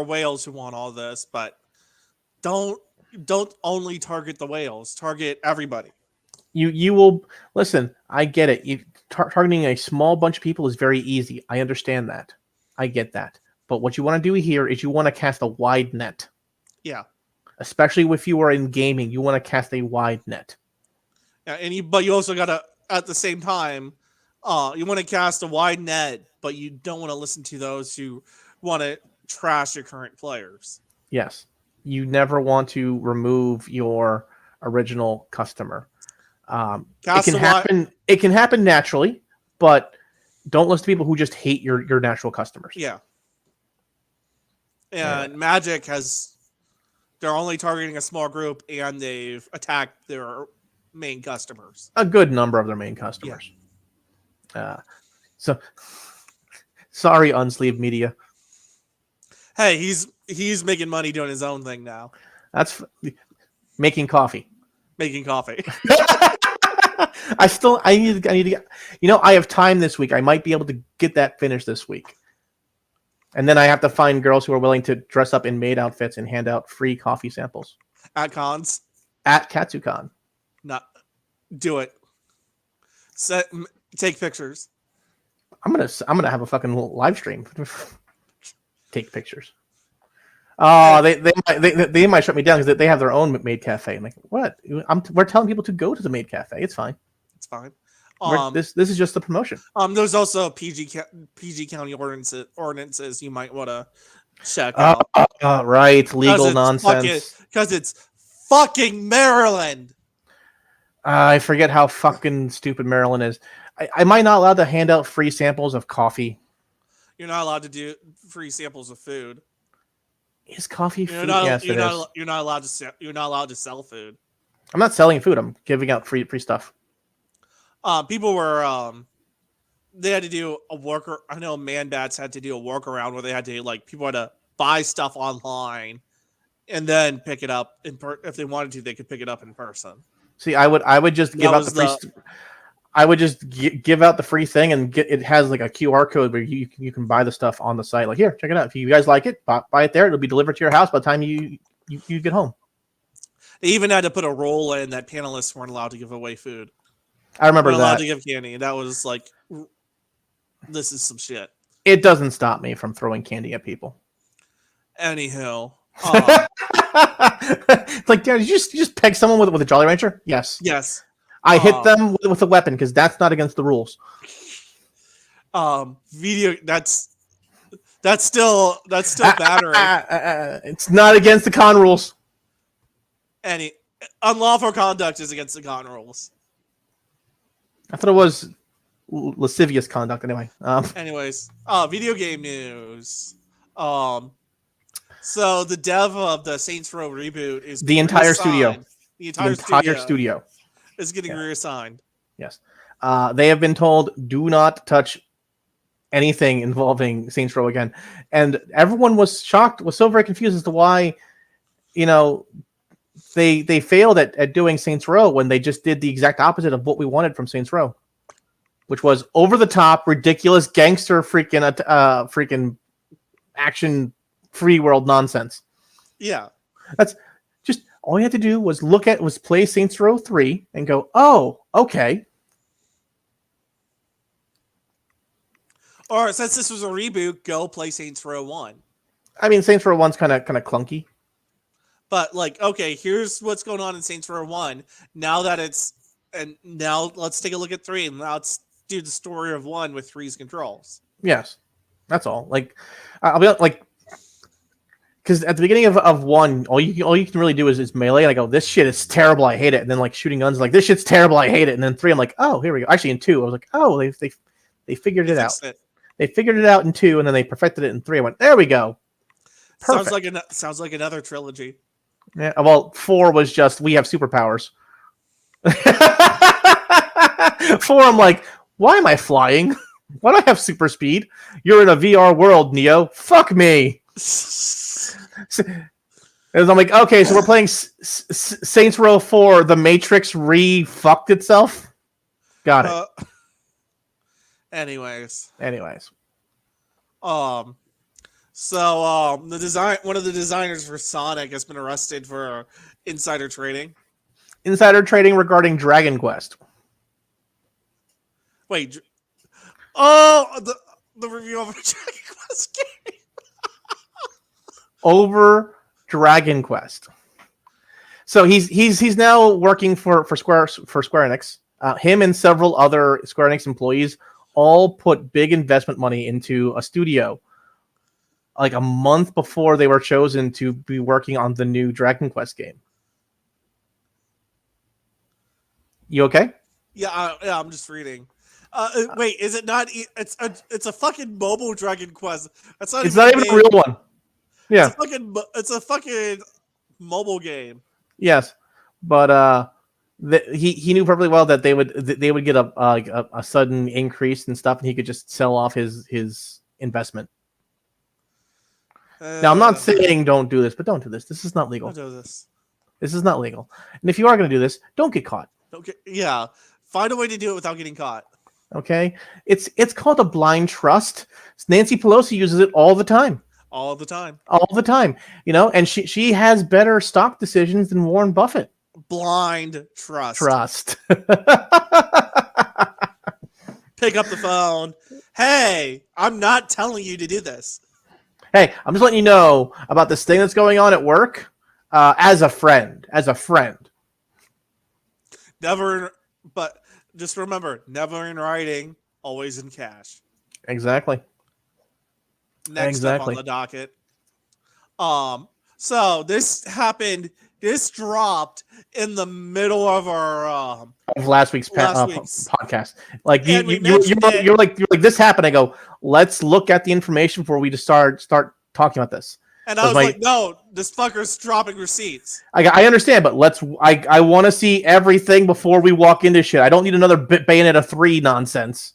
whales who want all this, but don't only target the whales. Target everybody. You will listen. I get it. Targeting a small bunch of people is very easy. I understand that. I get that. But what you want to do here is you want to cast a wide net. Yeah. Especially if you are in gaming, you want to cast a wide net. Yeah, but you also gotta at the same time, you want to cast a wide net, but you don't want to listen to those who want to trash your current players. Yes. You never want to remove your original customer. It can happen naturally, but don't listen to people who just hate your natural customers. Yeah. And Magic they're only targeting a small group, and they've attacked their main customers. A good number of their main customers. Yeah. So sorry, Unsleeved Media. Hey, he's making money doing his own thing now. That's making coffee. Making coffee. I need to get, I have time this week. I might be able to get that finished this week. And then I have to find girls who are willing to dress up in maid outfits and hand out free coffee samples. At cons? At KatsuCon. Do it. Take pictures. I'm gonna have a fucking live stream. Take pictures. Oh, they might shut me down because they have their own maid cafe. I'm like, what? We're telling people to go to the maid cafe. It's fine. It's fine. This is just the promotion. There's also PG County ordinances you might want to check out. Right, legal nonsense. Because it's fucking Maryland. I forget how fucking stupid Maryland is. Am I not allowed to hand out free samples of coffee? You're not allowed to do free samples of food. Is coffee food? Yes, it is. You're not allowed to sell food. I'm not selling food. I'm giving out free stuff. People were they had to do a worker. I know Man Bats had to do a workaround where they had to people had to buy stuff online and then pick it up if they wanted to. They could pick it up in person. See, I would just give out the free. I would just give out the free thing, and it has like a QR code where you can buy the stuff on the site. Like, here, check it out. If you guys like it, buy it there. It'll be delivered to your house by the time you get home. They even had to put a rule in that panelists weren't allowed to give away food. I remember that. Allowed to give candy, and that was like, this is some shit. It doesn't stop me from throwing candy at people. Anyhow, it's like, did you just peg someone with a Jolly Rancher? Yes. Yes. I hit them with a weapon because that's not against the rules. That's still battery. It's not against the con rules. Any unlawful conduct is against the con rules. I thought it was lascivious conduct anyway. Anyways, video game news. So the dev of the Saints Row reboot is the entire studio. The entire studio is getting Yeah. reassigned. Yes. They have been told, do not touch anything involving Saints Row again. And everyone was shocked, was so very confused as to why, they failed at doing Saints Row when they just did the exact opposite of what we wanted from Saints Row, which was over the top, ridiculous gangster freaking action free world nonsense. Yeah. That's just all you had to do was play Saints Row 3 and go, oh, okay. Or since this was a reboot, go play Saints Row 1. I mean, Saints Row 1's kind of clunky. But like, okay, here's what's going on in Saints Row 1. Now let's take a look at 3, and now let's do the story of 1 with 3's controls. Yes, that's all. Like, I'll be like, because at the beginning of 1, all you can really do is melee. And I go, this shit is terrible, I hate it. And then like shooting guns, like this shit's terrible, I hate it. And then 3, I'm like, oh, here we go. Actually, in 2, I was like, oh, they figured it out. They figured it out in 2, and then they perfected it in 3. I went, there we go. Perfect. Sounds like another trilogy. Yeah. Well, 4 was just we have superpowers. 4, I'm like, why am I flying? Why do I have super speed? You're in a VR world, Neo. Fuck me. And I'm like, okay, so we're playing Saints Row 4. The Matrix re-fucked itself. Got it. Anyways. So one of the designers for Sonic has been arrested for insider trading. Insider trading regarding Dragon Quest. Wait. Oh, the review of a Dragon Quest game. Over Dragon Quest. So he's now working for Square Enix. Him and several other Square Enix employees all put big investment money into a studio like a month before they were chosen to be working on the new Dragon Quest game. You okay? Yeah, I'm just reading. Wait, is it not? It's a fucking mobile Dragon Quest. It's not even a real one. Yeah, it's a fucking mobile game. Yes, but he knew perfectly well that they would get a sudden increase and stuff, and he could just sell off his investment. Now, I'm not saying don't do this, but don't do this. This is not legal. Don't do this. This is not legal. And if you are going to do this, don't get caught. Yeah, find a way to do it without getting caught. Okay, it's called a blind trust. Nancy Pelosi uses it all the time. All the time. You know, and she has better stock decisions than Warren Buffett. Blind trust. Pick up the phone. Hey, I'm not telling you to do this. Hey, I'm just letting you know about this thing that's going on at work. As a friend. But just remember, never in writing, always in cash. Exactly. Next up on the docket. So this happened. This dropped in the middle of our of last week's podcast. Like you're like this happened. I go, let's look at the information before we just start talking about this. And I was like, no, this fucker's dropping receipts. I understand, but I want to see everything before we walk into shit. I don't need another Bayonetta 3 nonsense.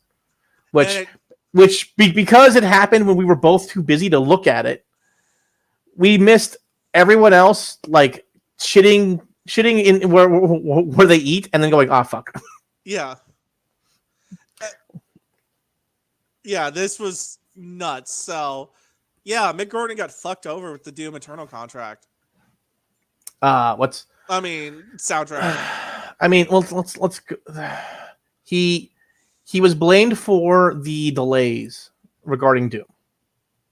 Because it happened when we were both too busy to look at it, we missed everyone else like shitting in where they eat and then going, oh fuck. Yeah. Yeah, this was nuts. So yeah, Mick Gordon got fucked over with the Doom Eternal contract. Soundtrack. I mean, let's go. He was blamed for the delays regarding Doom.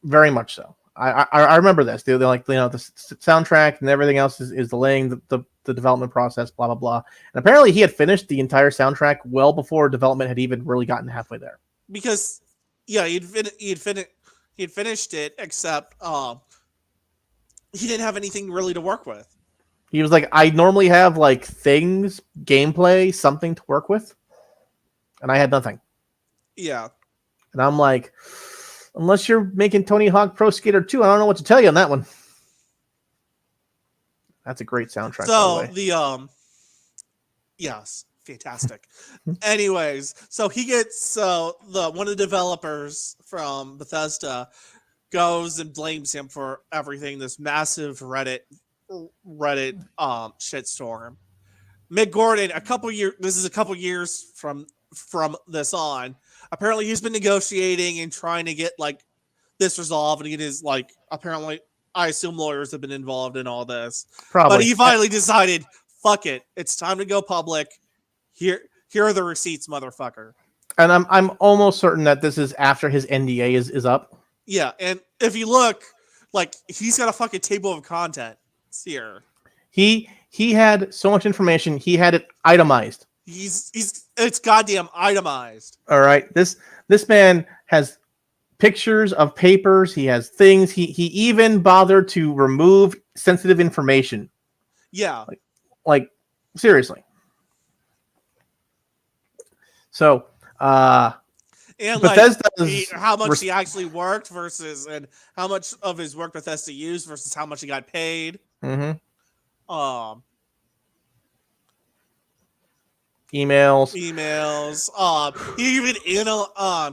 Very much so. I remember this. They're like, the soundtrack and everything else is delaying the development process, blah blah blah. And apparently he had finished the entire soundtrack well before development had even really gotten halfway there. Because yeah, he'd finished it, except he didn't have anything really to work with. He was like, I normally have like things, gameplay, something to work with, and I had nothing. Yeah. And I'm like, unless you're making Tony Hawk Pro Skater 2, I don't know what to tell you on that one. That's a great soundtrack. So yes, fantastic. Anyways, so he gets one of the developers from Bethesda goes and blames him for everything. This massive Reddit shitstorm. Mick Gordon, this is a couple years from this on. Apparently he's been negotiating and trying to get like this resolved, and it is like apparently I assume lawyers have been involved in all this. Probably. But he finally decided, fuck it, it's time to go public. Here are the receipts, motherfucker. And I'm almost certain that this is after his NDA is up. Yeah, and if you look, like he's got a fucking table of contents here. He had so much information. He had it itemized. It's goddamn itemized. All right. This man has pictures of papers. He has things. He even bothered to remove sensitive information. Yeah. Like seriously. So, and Bethesda's how much he actually worked versus, and how much of his work Bethesda used versus how much he got paid. Mm-hmm. Emails.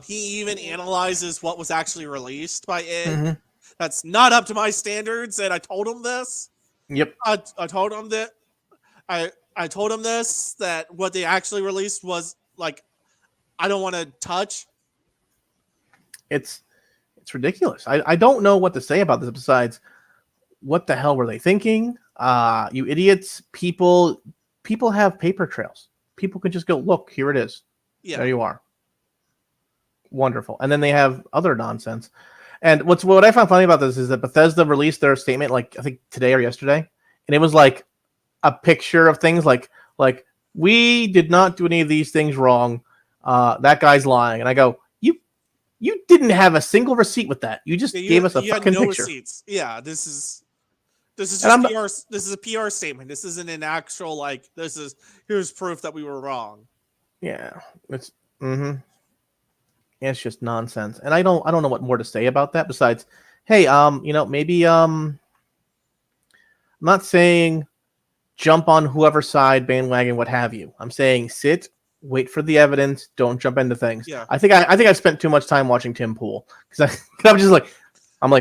He even analyzes what was actually released by it. Mm-hmm. That's not up to my standards, and I told him this. Yep. I told him that I told him this, that what they actually released was like, I don't want to touch. It's ridiculous. I don't know what to say about this besides what the hell were they thinking? You idiots. People have paper trails. People can just go, look, here it is. Yeah. There you are. Wonderful. And then they have other nonsense. And what I found funny about this is that Bethesda released their statement, like I think today or yesterday, and it was like a picture of things like we did not do any of these things wrong. That guy's lying. And I go, you didn't have a single receipt with that. You just gave us a fucking picture. Receipts. Yeah, this is just PR. This is a PR statement. This isn't an actual here's proof that we were wrong. Yeah, it's it's just nonsense. And I don't know what more to say about that besides, hey, maybe I'm not saying jump on whoever side, bandwagon, what have you. I'm saying sit, wait for the evidence, don't jump into things. Yeah. I think I've spent too much time watching Tim Pool because I'm just like,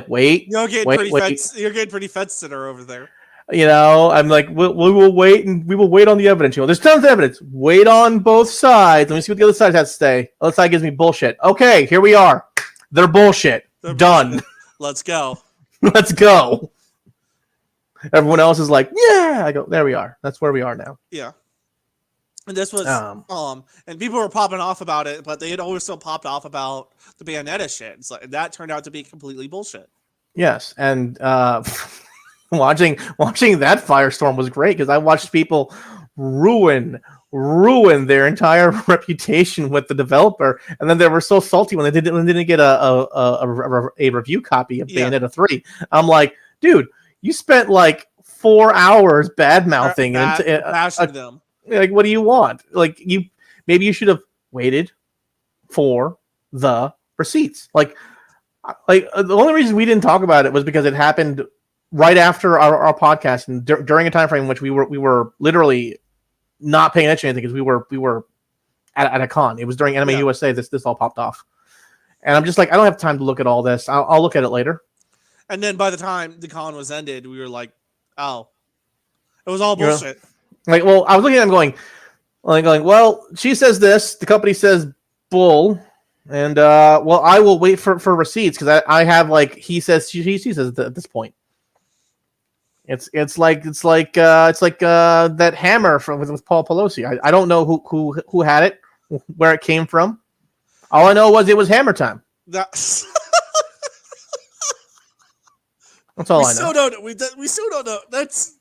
wait. You're getting pretty fed sitter over there. I'm like, we will wait and we will wait on the evidence. There's tons of evidence. Wait on both sides. Let me see what the other side has to say. The other side gives me bullshit. Okay, here we are. They're bullshit. Done. Bullshit. Let's go. Let's go. Everyone else is like, yeah. I go, there we are. That's where we are now. Yeah. And this was and people were popping off about it, but they had also popped off about the Bayonetta shit. It's like that turned out to be completely bullshit. Yes, and watching that firestorm was great because I watched people ruin their entire reputation with the developer, and then they were so salty when they didn't get a review copy of Bayonetta 3. I'm like, dude, you spent like 4 hours bad mouthing bashing them. Like, what do you want? Like, maybe you should have waited for the receipts. Like the only reason we didn't talk about it was because it happened right after our podcast and during a time frame in which we were literally not paying attention to anything because we were at a con. It was during Anime USA. This all popped off, and I'm just like, I don't have time to look at all this. I'll look at it later. And then by the time the con was ended, we were like, oh, it was all bullshit. Like, well, I was looking at them going, well, she says this, the company says bull, and well, I will wait for receipts because I have like he says she says at this point. It's like that hammer with Paul Pelosi. I don't know who had it, where it came from. All I know was it was hammer time. That's all I know. We still don't know. That's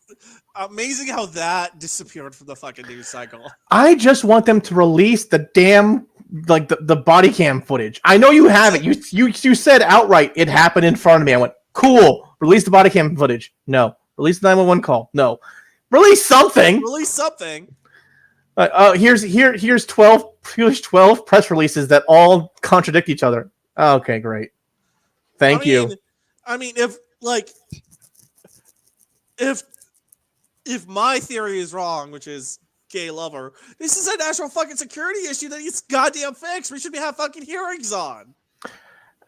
amazing how that disappeared from the fucking news cycle. I just want them to release the damn the body cam footage. I know you have it. You said outright it happened in front of me. I went, cool. Release the body cam footage. No. Release the 911 call. No. Release something. Here's 12 press releases that all contradict each other. Okay, great. Thank you. I mean, if my theory is wrong, which is gay lover, this is a national fucking security issue that needs goddamn fixed. We should have fucking hearings on.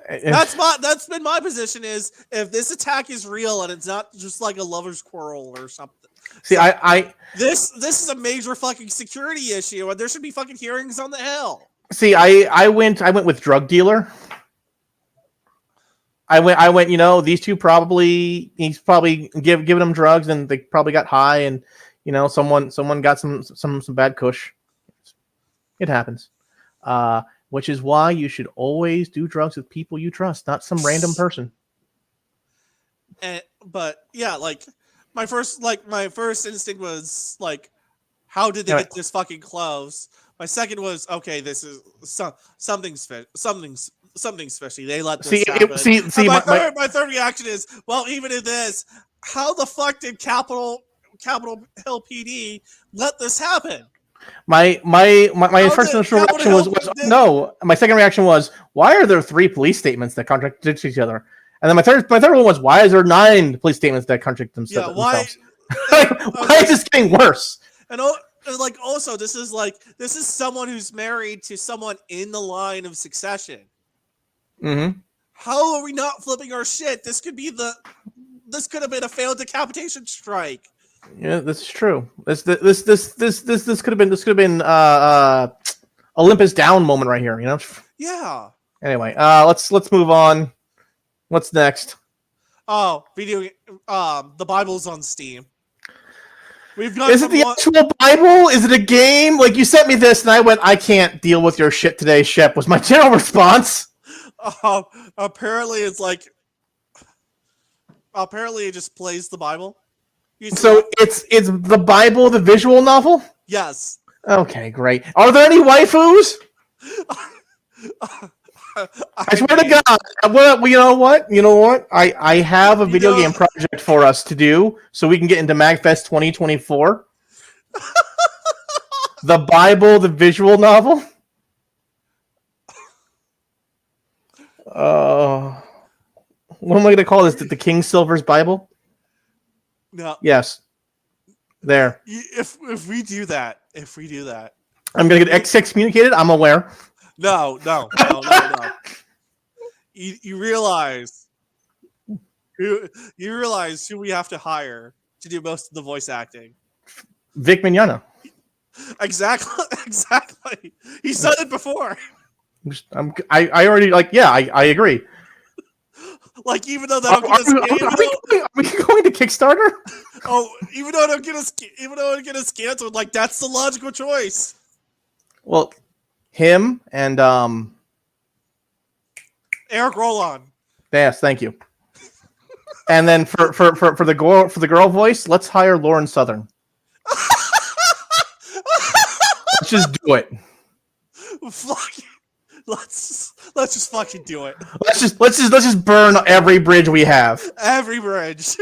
That's been my position, is if this attack is real and it's not just like a lover's quarrel or something. See, this is a major fucking security issue and there should be fucking hearings on the Hill. See, I went with drug dealer. I went, these two he's probably giving them drugs and they probably got high and, someone got some bad kush. It happens. Which is why you should always do drugs with people you trust, not some random person. But my first instinct was like, how did they Yeah. get this fucking close? My second was, okay, this is something special. They let this happen. And my third reaction is, well, even in this, how the fuck did Capitol Hill PD let this happen? My first initial reaction was no. My second reaction was, why are there 3 police statements that contradict each other? And then my third one was, why is there 9 police statements that contradict themselves? Why is this getting worse? And like, also, this is someone who's married to someone in the line of succession. Mm-hmm. How are we not flipping our shit? This could have been a failed decapitation strike. Yeah, this is true. This could have been Olympus Down moment right here. You know. Yeah. Anyway, let's move on. What's next? Oh, the Bible's on Steam. Is it the actual Bible? Is it a game? Like, you sent me this, and I went, I can't deal with your shit today, Shep, was my general response. Apparently it just plays the Bible. So it's the Bible, the visual novel? Yes. Okay, great. Are there any waifus? I swear to God. Well, you know what? I have a video game project for us to do so we can get into MagFest 2024. The Bible, the visual novel. What am I going to call this? The King Silver's Bible? No. Yes. There. If we do that, I'm going to get excommunicated. I'm aware. No. You realize who we have to hire to do most of the voice acting. Vic Mignogna. Exactly. He said it before. I already I agree. Like, even though that'll get us, are we going to Kickstarter? Oh, even though it'll get us canceled, like, that's the logical choice. Well, him and Eric Roland. Yes, thank you. And then for the girl voice, let's hire Lauren Southern. Let's just do it. Fuck it. Let's just fucking do it. Let's just burn every bridge we have. Every bridge. It's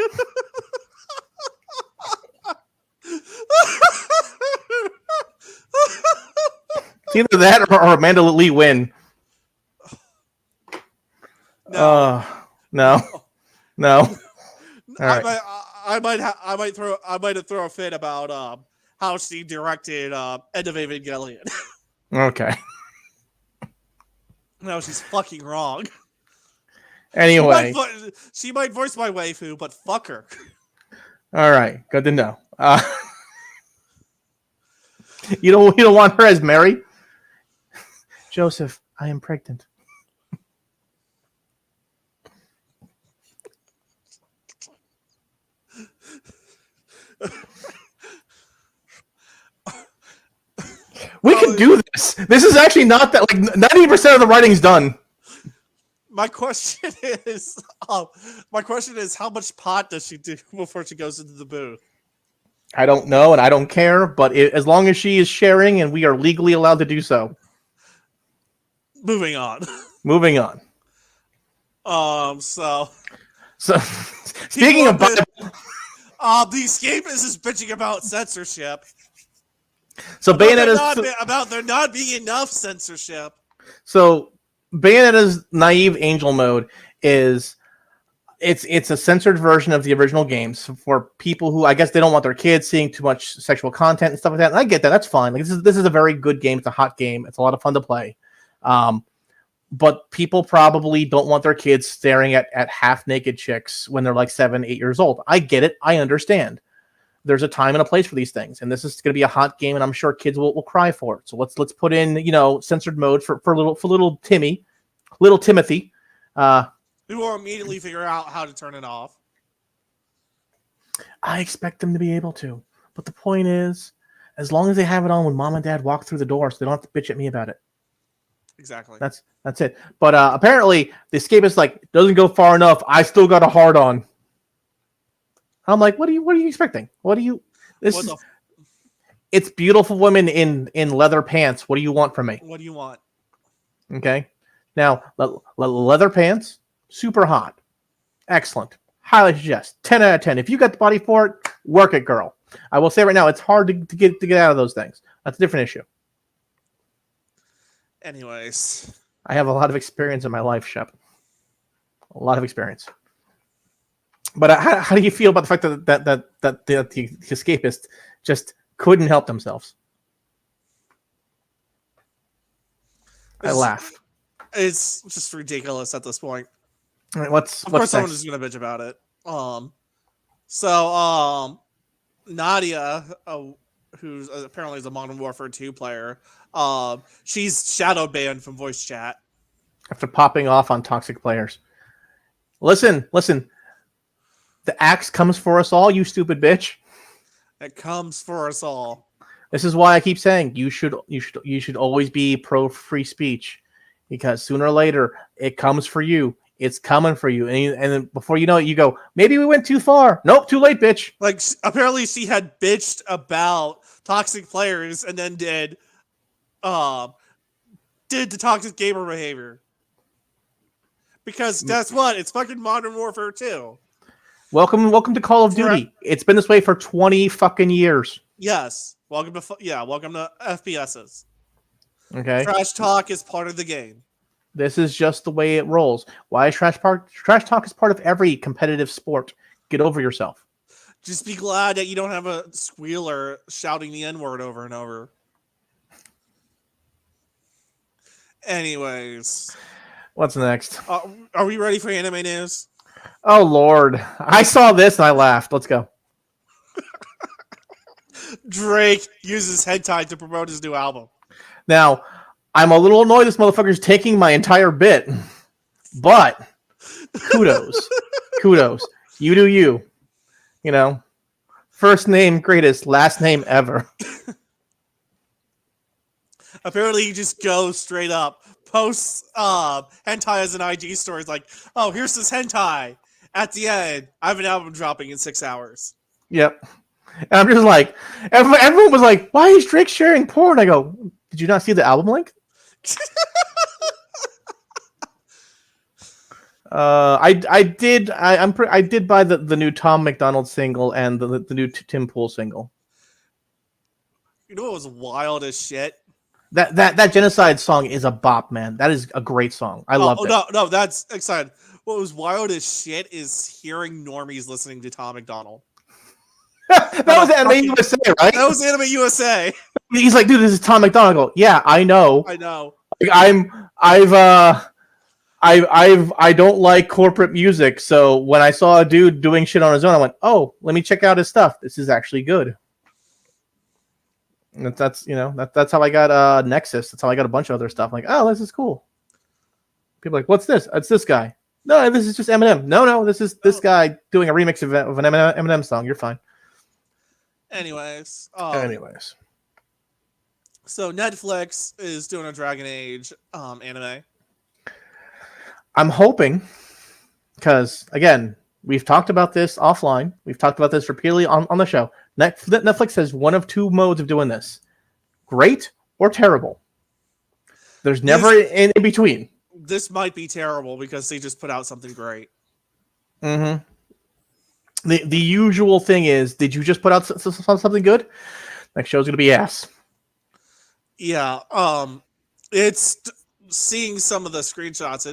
either that or Amanda Lee Win. No. No. All right. I might throw a fit about how she directed End of Evangelion. Okay. No, she's fucking wrong. Anyway, she might voice my waifu, but fuck her. All right, good to know. You don't want her as Mary? Joseph, I am pregnant. We can do this. This is actually not that, like, 90% of the writing's done. My question is, how much pot does she do before she goes into the booth? I don't know, and I don't care, but as long as she is sharing and we are legally allowed to do so. Moving on. So speaking of Bible, the Escapist is bitching about censorship. So about there not being enough censorship. So Bayonetta's naive angel mode is it's a censored version of the original games for people who, I guess, they don't want their kids seeing too much sexual content and stuff like that. And I get that. That's fine. Like, this is a very good game. It's a hot game. It's a lot of fun to play. But people probably don't want their kids staring at half naked chicks when they're like 7, 8 years old. I get it. I understand. There's a time and a place for these things, and this is going to be a hot game, and I'm sure kids will cry for it. So let's put in, censored mode for little Timothy, who will immediately figure out how to turn it off. I expect them to be able to, but the point is, as long as they have it on when mom and dad walk through the door, so they don't have to bitch at me about it. Exactly. That's it. But apparently, the Escapist doesn't go far enough. I still got a hard on. I'm like, what are you expecting? What do you? This What is the it's beautiful women in leather pants. What do you want from me? What do you want? Okay. Now, leather pants, super hot, excellent. Highly suggest 10 out of 10. If you got the body for it, work it, girl. I will say right now, it's hard to get out of those things. That's a different issue. Anyways, I have a lot of experience in my life, Shep. A lot of experience. But how do you feel about the fact that the escapists just couldn't help themselves? I laugh. It's just ridiculous at this point. All right, what's Of course, next? someone is gonna bitch about it. So Nadia, who's apparently is a Modern Warfare 2 player, she's shadow banned from voice chat After popping off on toxic players. Listen. The axe comes for us all, you stupid bitch. It comes for us all. This is why I keep saying you should always be pro free speech, because sooner or later it comes for you. It's coming for you, and then before you know it, you go, maybe we went too far. Nope, too late, bitch. Like, apparently she had bitched about toxic players and then did the toxic gamer behavior. Because guess what? It's fucking Modern Warfare 2. Welcome to Call of Duty. It's been this way for 20 fucking years. Yes. Welcome to FPSs. Okay. Trash talk is part of the game. This is just the way it rolls. Why is trash talk is part of every competitive sport. Get over yourself. Just be glad that you don't have a squealer shouting the N-word over and over. Anyways. What's next? Are we ready for anime news? Oh, Lord. I saw this and I laughed. Let's go. Drake uses hentai to promote his new album. Now, I'm a little annoyed this motherfucker's taking my entire bit. But, kudos. Kudos. You do you. You know, first name greatest, last name ever. Apparently, he just goes straight up, posts hentai as an IG story. It's like, oh, here's this hentai. At the end, I have an album dropping in 6 hours. Yep. And I'm just like, everyone was like, why is Drake sharing porn? I go, did you not see the album link? I did buy the new Tom McDonald single and the new Tim Pool single. You know what was wild as shit? That Genocide song is a bop, man. That is a great song. I loved it. No, that's exciting. What was wild as shit is hearing normies listening to Tom McDonald. That was Anime USA, right? That was Anime USA. He's like, dude, this is Tom McDonald. I go, yeah, I know. I know. Like, I don't like corporate music, so when I saw a dude doing shit on his own, I went, oh, let me check out his stuff. This is actually good. And that's how I got Nexus. That's how I got a bunch of other stuff. I'm like, oh, this is cool. People are like, what's this? It's this guy. No, this is just Eminem. No, this is this guy doing a remix of an Eminem song. You're fine. Anyways. So Netflix is doing a Dragon Age anime. I'm hoping, because again, we've talked about this offline. We've talked about this repeatedly on the show. Netflix has one of two modes of doing this: great or terrible. There's never in between. This might be terrible because they just put out something great. Mm-hmm. The usual thing is, did you just put out something good? Next show's gonna be ass. Yeah. It's seeing some of the screenshots.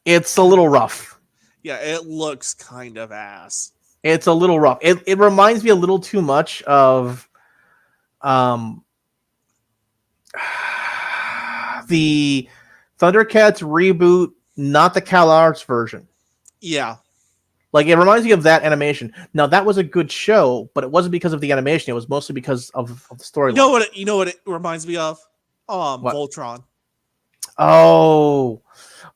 It's a little rough. Yeah, it looks kind of ass. It's a little rough. It reminds me a little too much of the Thundercats reboot, not the CalArts version. Yeah. Like, it reminds me of that animation. Now, that was a good show, but it wasn't because of the animation. It was mostly because of the story. You know what it reminds me of? What? Voltron. Oh.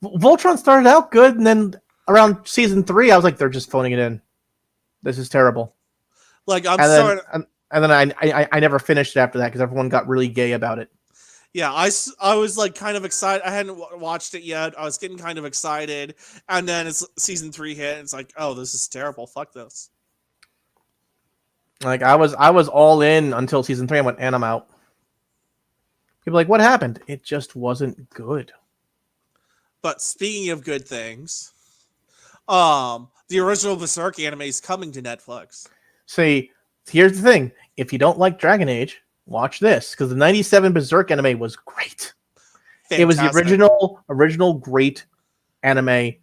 Voltron started out good, and then around season 3, I was like, they're just phoning it in. This is terrible. Like, and then I never finished it after that because everyone got really gay about it. Yeah, I was like kind of excited. I hadn't watched it yet. I was getting kind of excited, and then it's season 3 hit, and it's like, oh, this is terrible. Fuck this. Like I was all in until season 3. I went, and I'm out. People are like, what happened? It just wasn't good. But speaking of good things, the original Berserk anime is coming to Netflix. See, here's the thing: if you don't like Dragon Age, watch this because the '97 Berserk anime was great. Fantastic. It was the original great anime.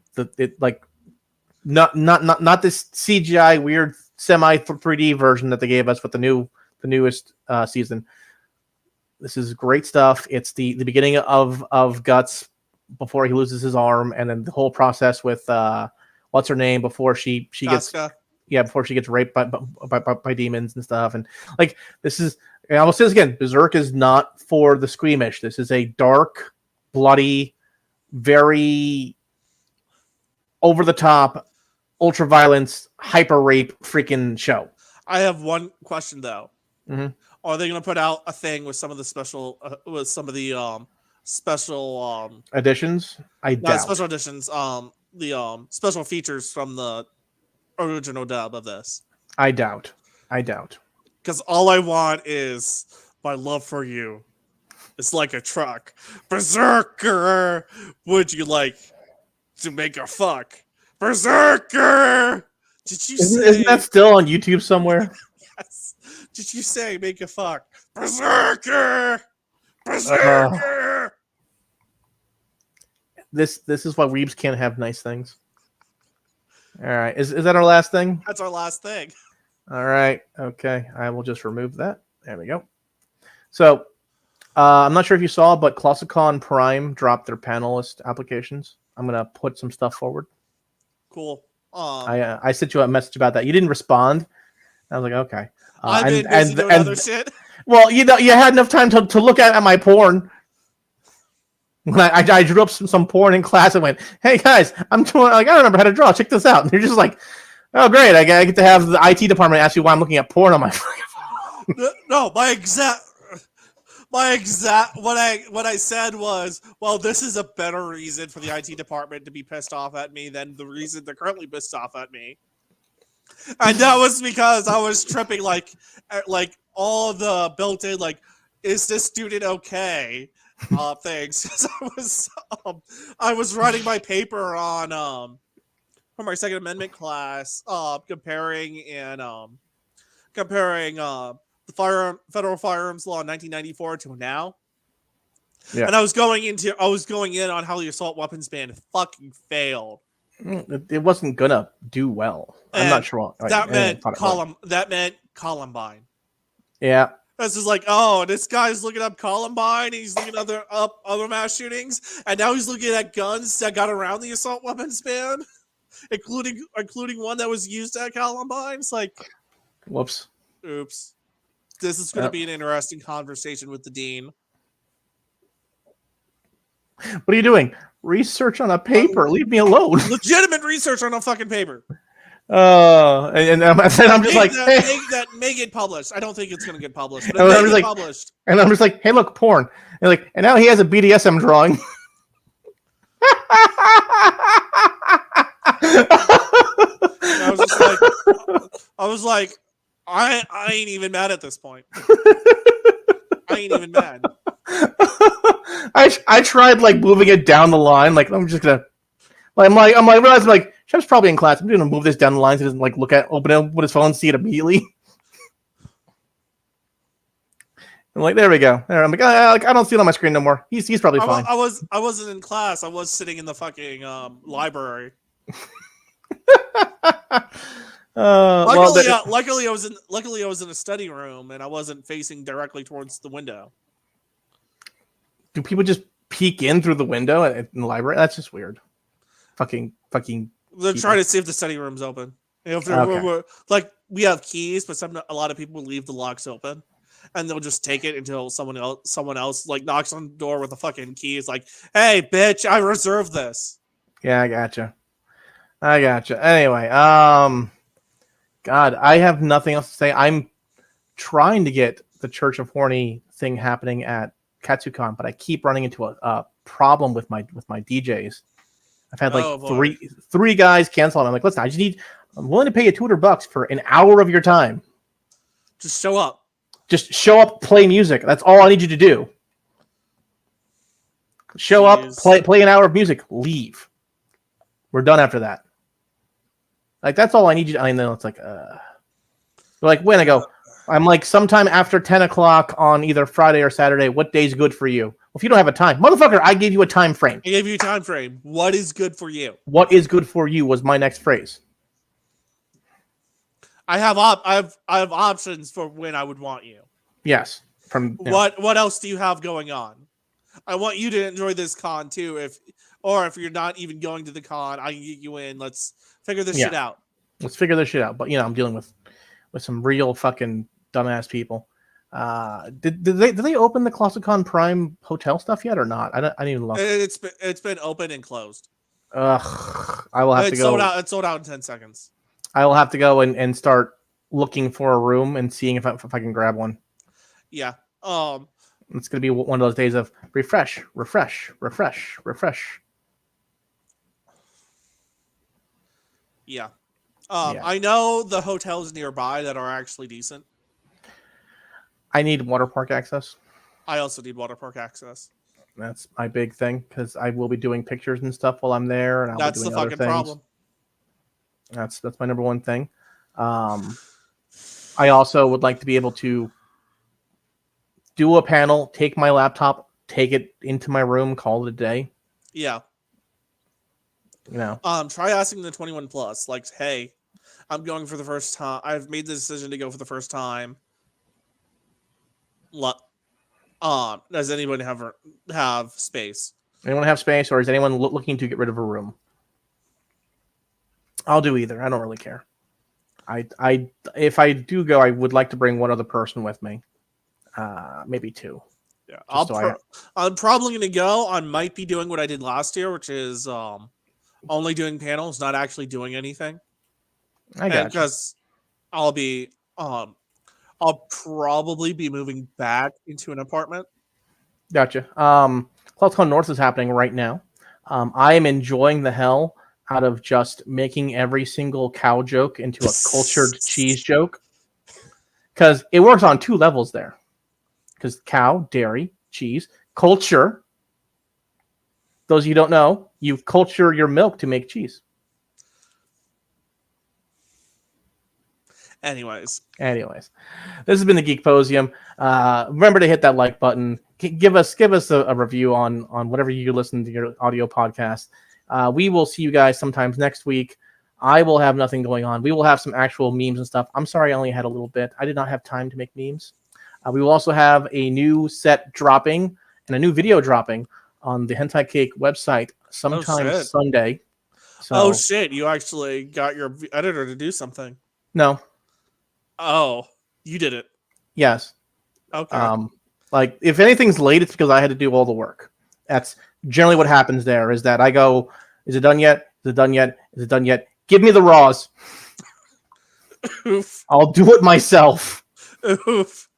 Not this CGI weird semi 3D version that they gave us with the newest season. This is great stuff. It's the beginning of Guts before he loses his arm, and then the whole process with what's her name before she gets before she gets raped by demons and stuff. And like this is, and I will say this again, Berserk is not for the squeamish. This is a dark, bloody, very over the top, ultra violence, hyper rape freaking show. I have one question though. Mm-hmm. Are they going to put out a thing with some of the special editions? I doubt. Special editions. The special features from the original dub of this. I doubt. Because all I want is my love for you. It's like a truck. Berserker! Would you like to make a fuck? Berserker! Isn't that still on YouTube somewhere? Yes. Did you say make a fuck? Berserker! Berserker! This is why weebs can't have nice things. All right. Is that our last thing? That's our last thing. All right. Okay. I will just remove that. There we go. So, I'm not sure if you saw, but Classicon Prime dropped their panelist applications. I'm going to put some stuff forward. Cool. I sent you a message about that. You didn't respond. I was like, okay. I've been busy doing other shit. Well, you had enough time to look at my porn. When I drew up some porn in class and went, hey guys, I'm doing, like, I don't remember how to draw. Check this out. And you're just like, oh great, I get to have the IT department ask you why I'm looking at porn on my phone. No, what I said was, well, this is a better reason for the IT department to be pissed off at me than the reason they're currently pissed off at me. And that was because I was tripping like all the built-in is this student okay things. I was writing my paper on for my Second Amendment class, comparing the federal firearms law in 1994 to now. Yeah. And I was going in on how the assault weapons ban fucking failed. It wasn't gonna do well. I'm not sure. That meant Columbine. Yeah. This is like, oh, this guy's looking up Columbine. He's looking up other mass shootings, and now he's looking at guns that got around the assault weapons ban, including one that was used at Columbine. It's like, whoops. Oops. This is going to be an interesting conversation with the dean. What are you doing? Research on a paper. Leave me alone. Legitimate research on a fucking paper. And I'm just like, make it published. I don't think it's going to get published, but published. And I'm just like, hey, look, porn. And now he has a BDSM drawing. I was like, I ain't even mad at this point. I ain't even mad. I tried moving it down the line. I'm just gonna. I'm realizing Chef's probably in class. I'm gonna move this down the line so he doesn't open it with his phone, see it immediately. I'm there we go. There, I'm I don't see it on my screen no more. He's probably fine. I wasn't in class. I was sitting in the fucking library. Luckily, I was in a study room and I wasn't facing directly towards the window. Do people just peek in through the window in the library? That's just weird. Fucking. They're trying to see if the study room's open. If we have keys, but a lot of people leave the locks open, and they'll just take it until someone else knocks on the door with a fucking key. It's like, hey, bitch, I reserved this. Yeah, I gotcha. Anyway, God, I have nothing else to say. I'm trying to get the Church of Horny thing happening at Katsucon, but I keep running into a problem with my DJs. I've had three guys cancel, and I'm like, listen, I'm willing to pay you $200 for an hour of your time. Just show up. Just show up, play music. That's all I need you to do. Show up, play an hour of music, leave. We're done after that. Like, that's all I need you to. I know it's like, like, when I go, I'm like, sometime after 10 o'clock on either Friday or Saturday, what day's good for you? Well, if you don't have a time, motherfucker, I gave you a time frame. I gave you a time frame. What is good for you? What is good for you was my next phrase. I have options for when I would want you. Yes. What else do you have going on? I want you to enjoy this con too. If you're not even going to the con, I can get you in. Let's figure this shit out. Let's figure this shit out. But I'm dealing with some real fucking dumbass people. Did they open the ClassiCon Prime hotel stuff yet or not? I didn't even look. It's been open and closed. Ugh. I will have to go. It's sold out in 10 seconds. I will have to go and start looking for a room and seeing if I can grab one. Yeah. It's gonna be one of those days of refresh. Yeah. I know the hotels nearby that are actually decent. I need water park access. I also need water park access. That's my big thing because I will be doing pictures and stuff while I'm there, and That's the fucking problem. That's my number one thing. I also would like to be able to do a panel, take my laptop, take it into my room, call it a day. Yeah. Try asking the 21 plus, like, hey, I'm going for the first time. I've made the decision to go for the first time. Does anyone have space? Anyone have space, or is anyone looking to get rid of a room? I'll do either. I don't really care. If I do go, I would like to bring one other person with me. Maybe two. Yeah, I'm probably going to go. I might be doing what I did last year, which is only doing panels, not actually doing anything. I got you. Because I'll probably be moving back into an apartment. Gotcha. CloudCon North is happening right now. I am enjoying the hell out of just making every single cow joke into a cultured cheese joke. Because it works on two levels there. Because cow, dairy, cheese, culture. Those of you who don't know, you culture your milk to make cheese. Anyways, this has been the Geek Posium. Remember to hit that like button. Give us a review on whatever you listen to your audio podcast. We will see you guys sometimes next week. I will have nothing going on. We will have some actual memes and stuff. I'm sorry I only had a little bit. I did not have time to make memes. We will also have a new set dropping and a new video dropping on the Hentai Cake website sometime Sunday. So, shit! You actually got your editor to do something. No. Oh, you did it. Yes. Okay. Like, if anything's late, it's because I had to do all the work. That's generally what happens there, is that I go, is it done yet? Is it done yet? Is it done yet? Give me the raws. Oof. I'll do it myself. Oof.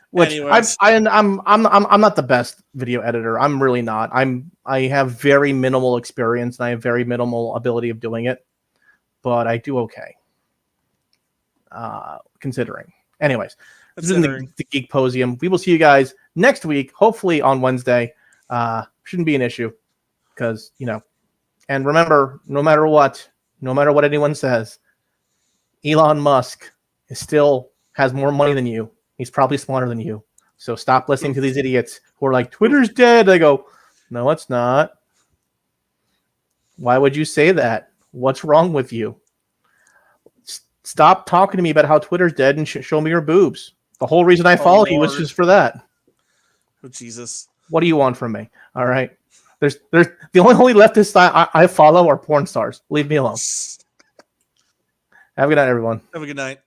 Which I'm not the best video editor. I'm really not. I have very minimal experience and I have very minimal ability of doing it, but I do okay. Considering. Anyways, this is the Geek Posium. We will see you guys next week, hopefully on Wednesday. Shouldn't be an issue because, and remember, no matter what anyone says, Elon Musk still has more money than you. He's probably smarter than you. So stop listening to these idiots who are like, Twitter's dead. I go, no, it's not. Why would you say that? What's wrong with you? Stop talking to me about how Twitter's dead and show me your boobs. The whole reason I follow you was just for that. Oh, Jesus. What do you want from me? All right. There's the only leftist I follow are porn stars. Leave me alone. Have a good night, everyone. Have a good night.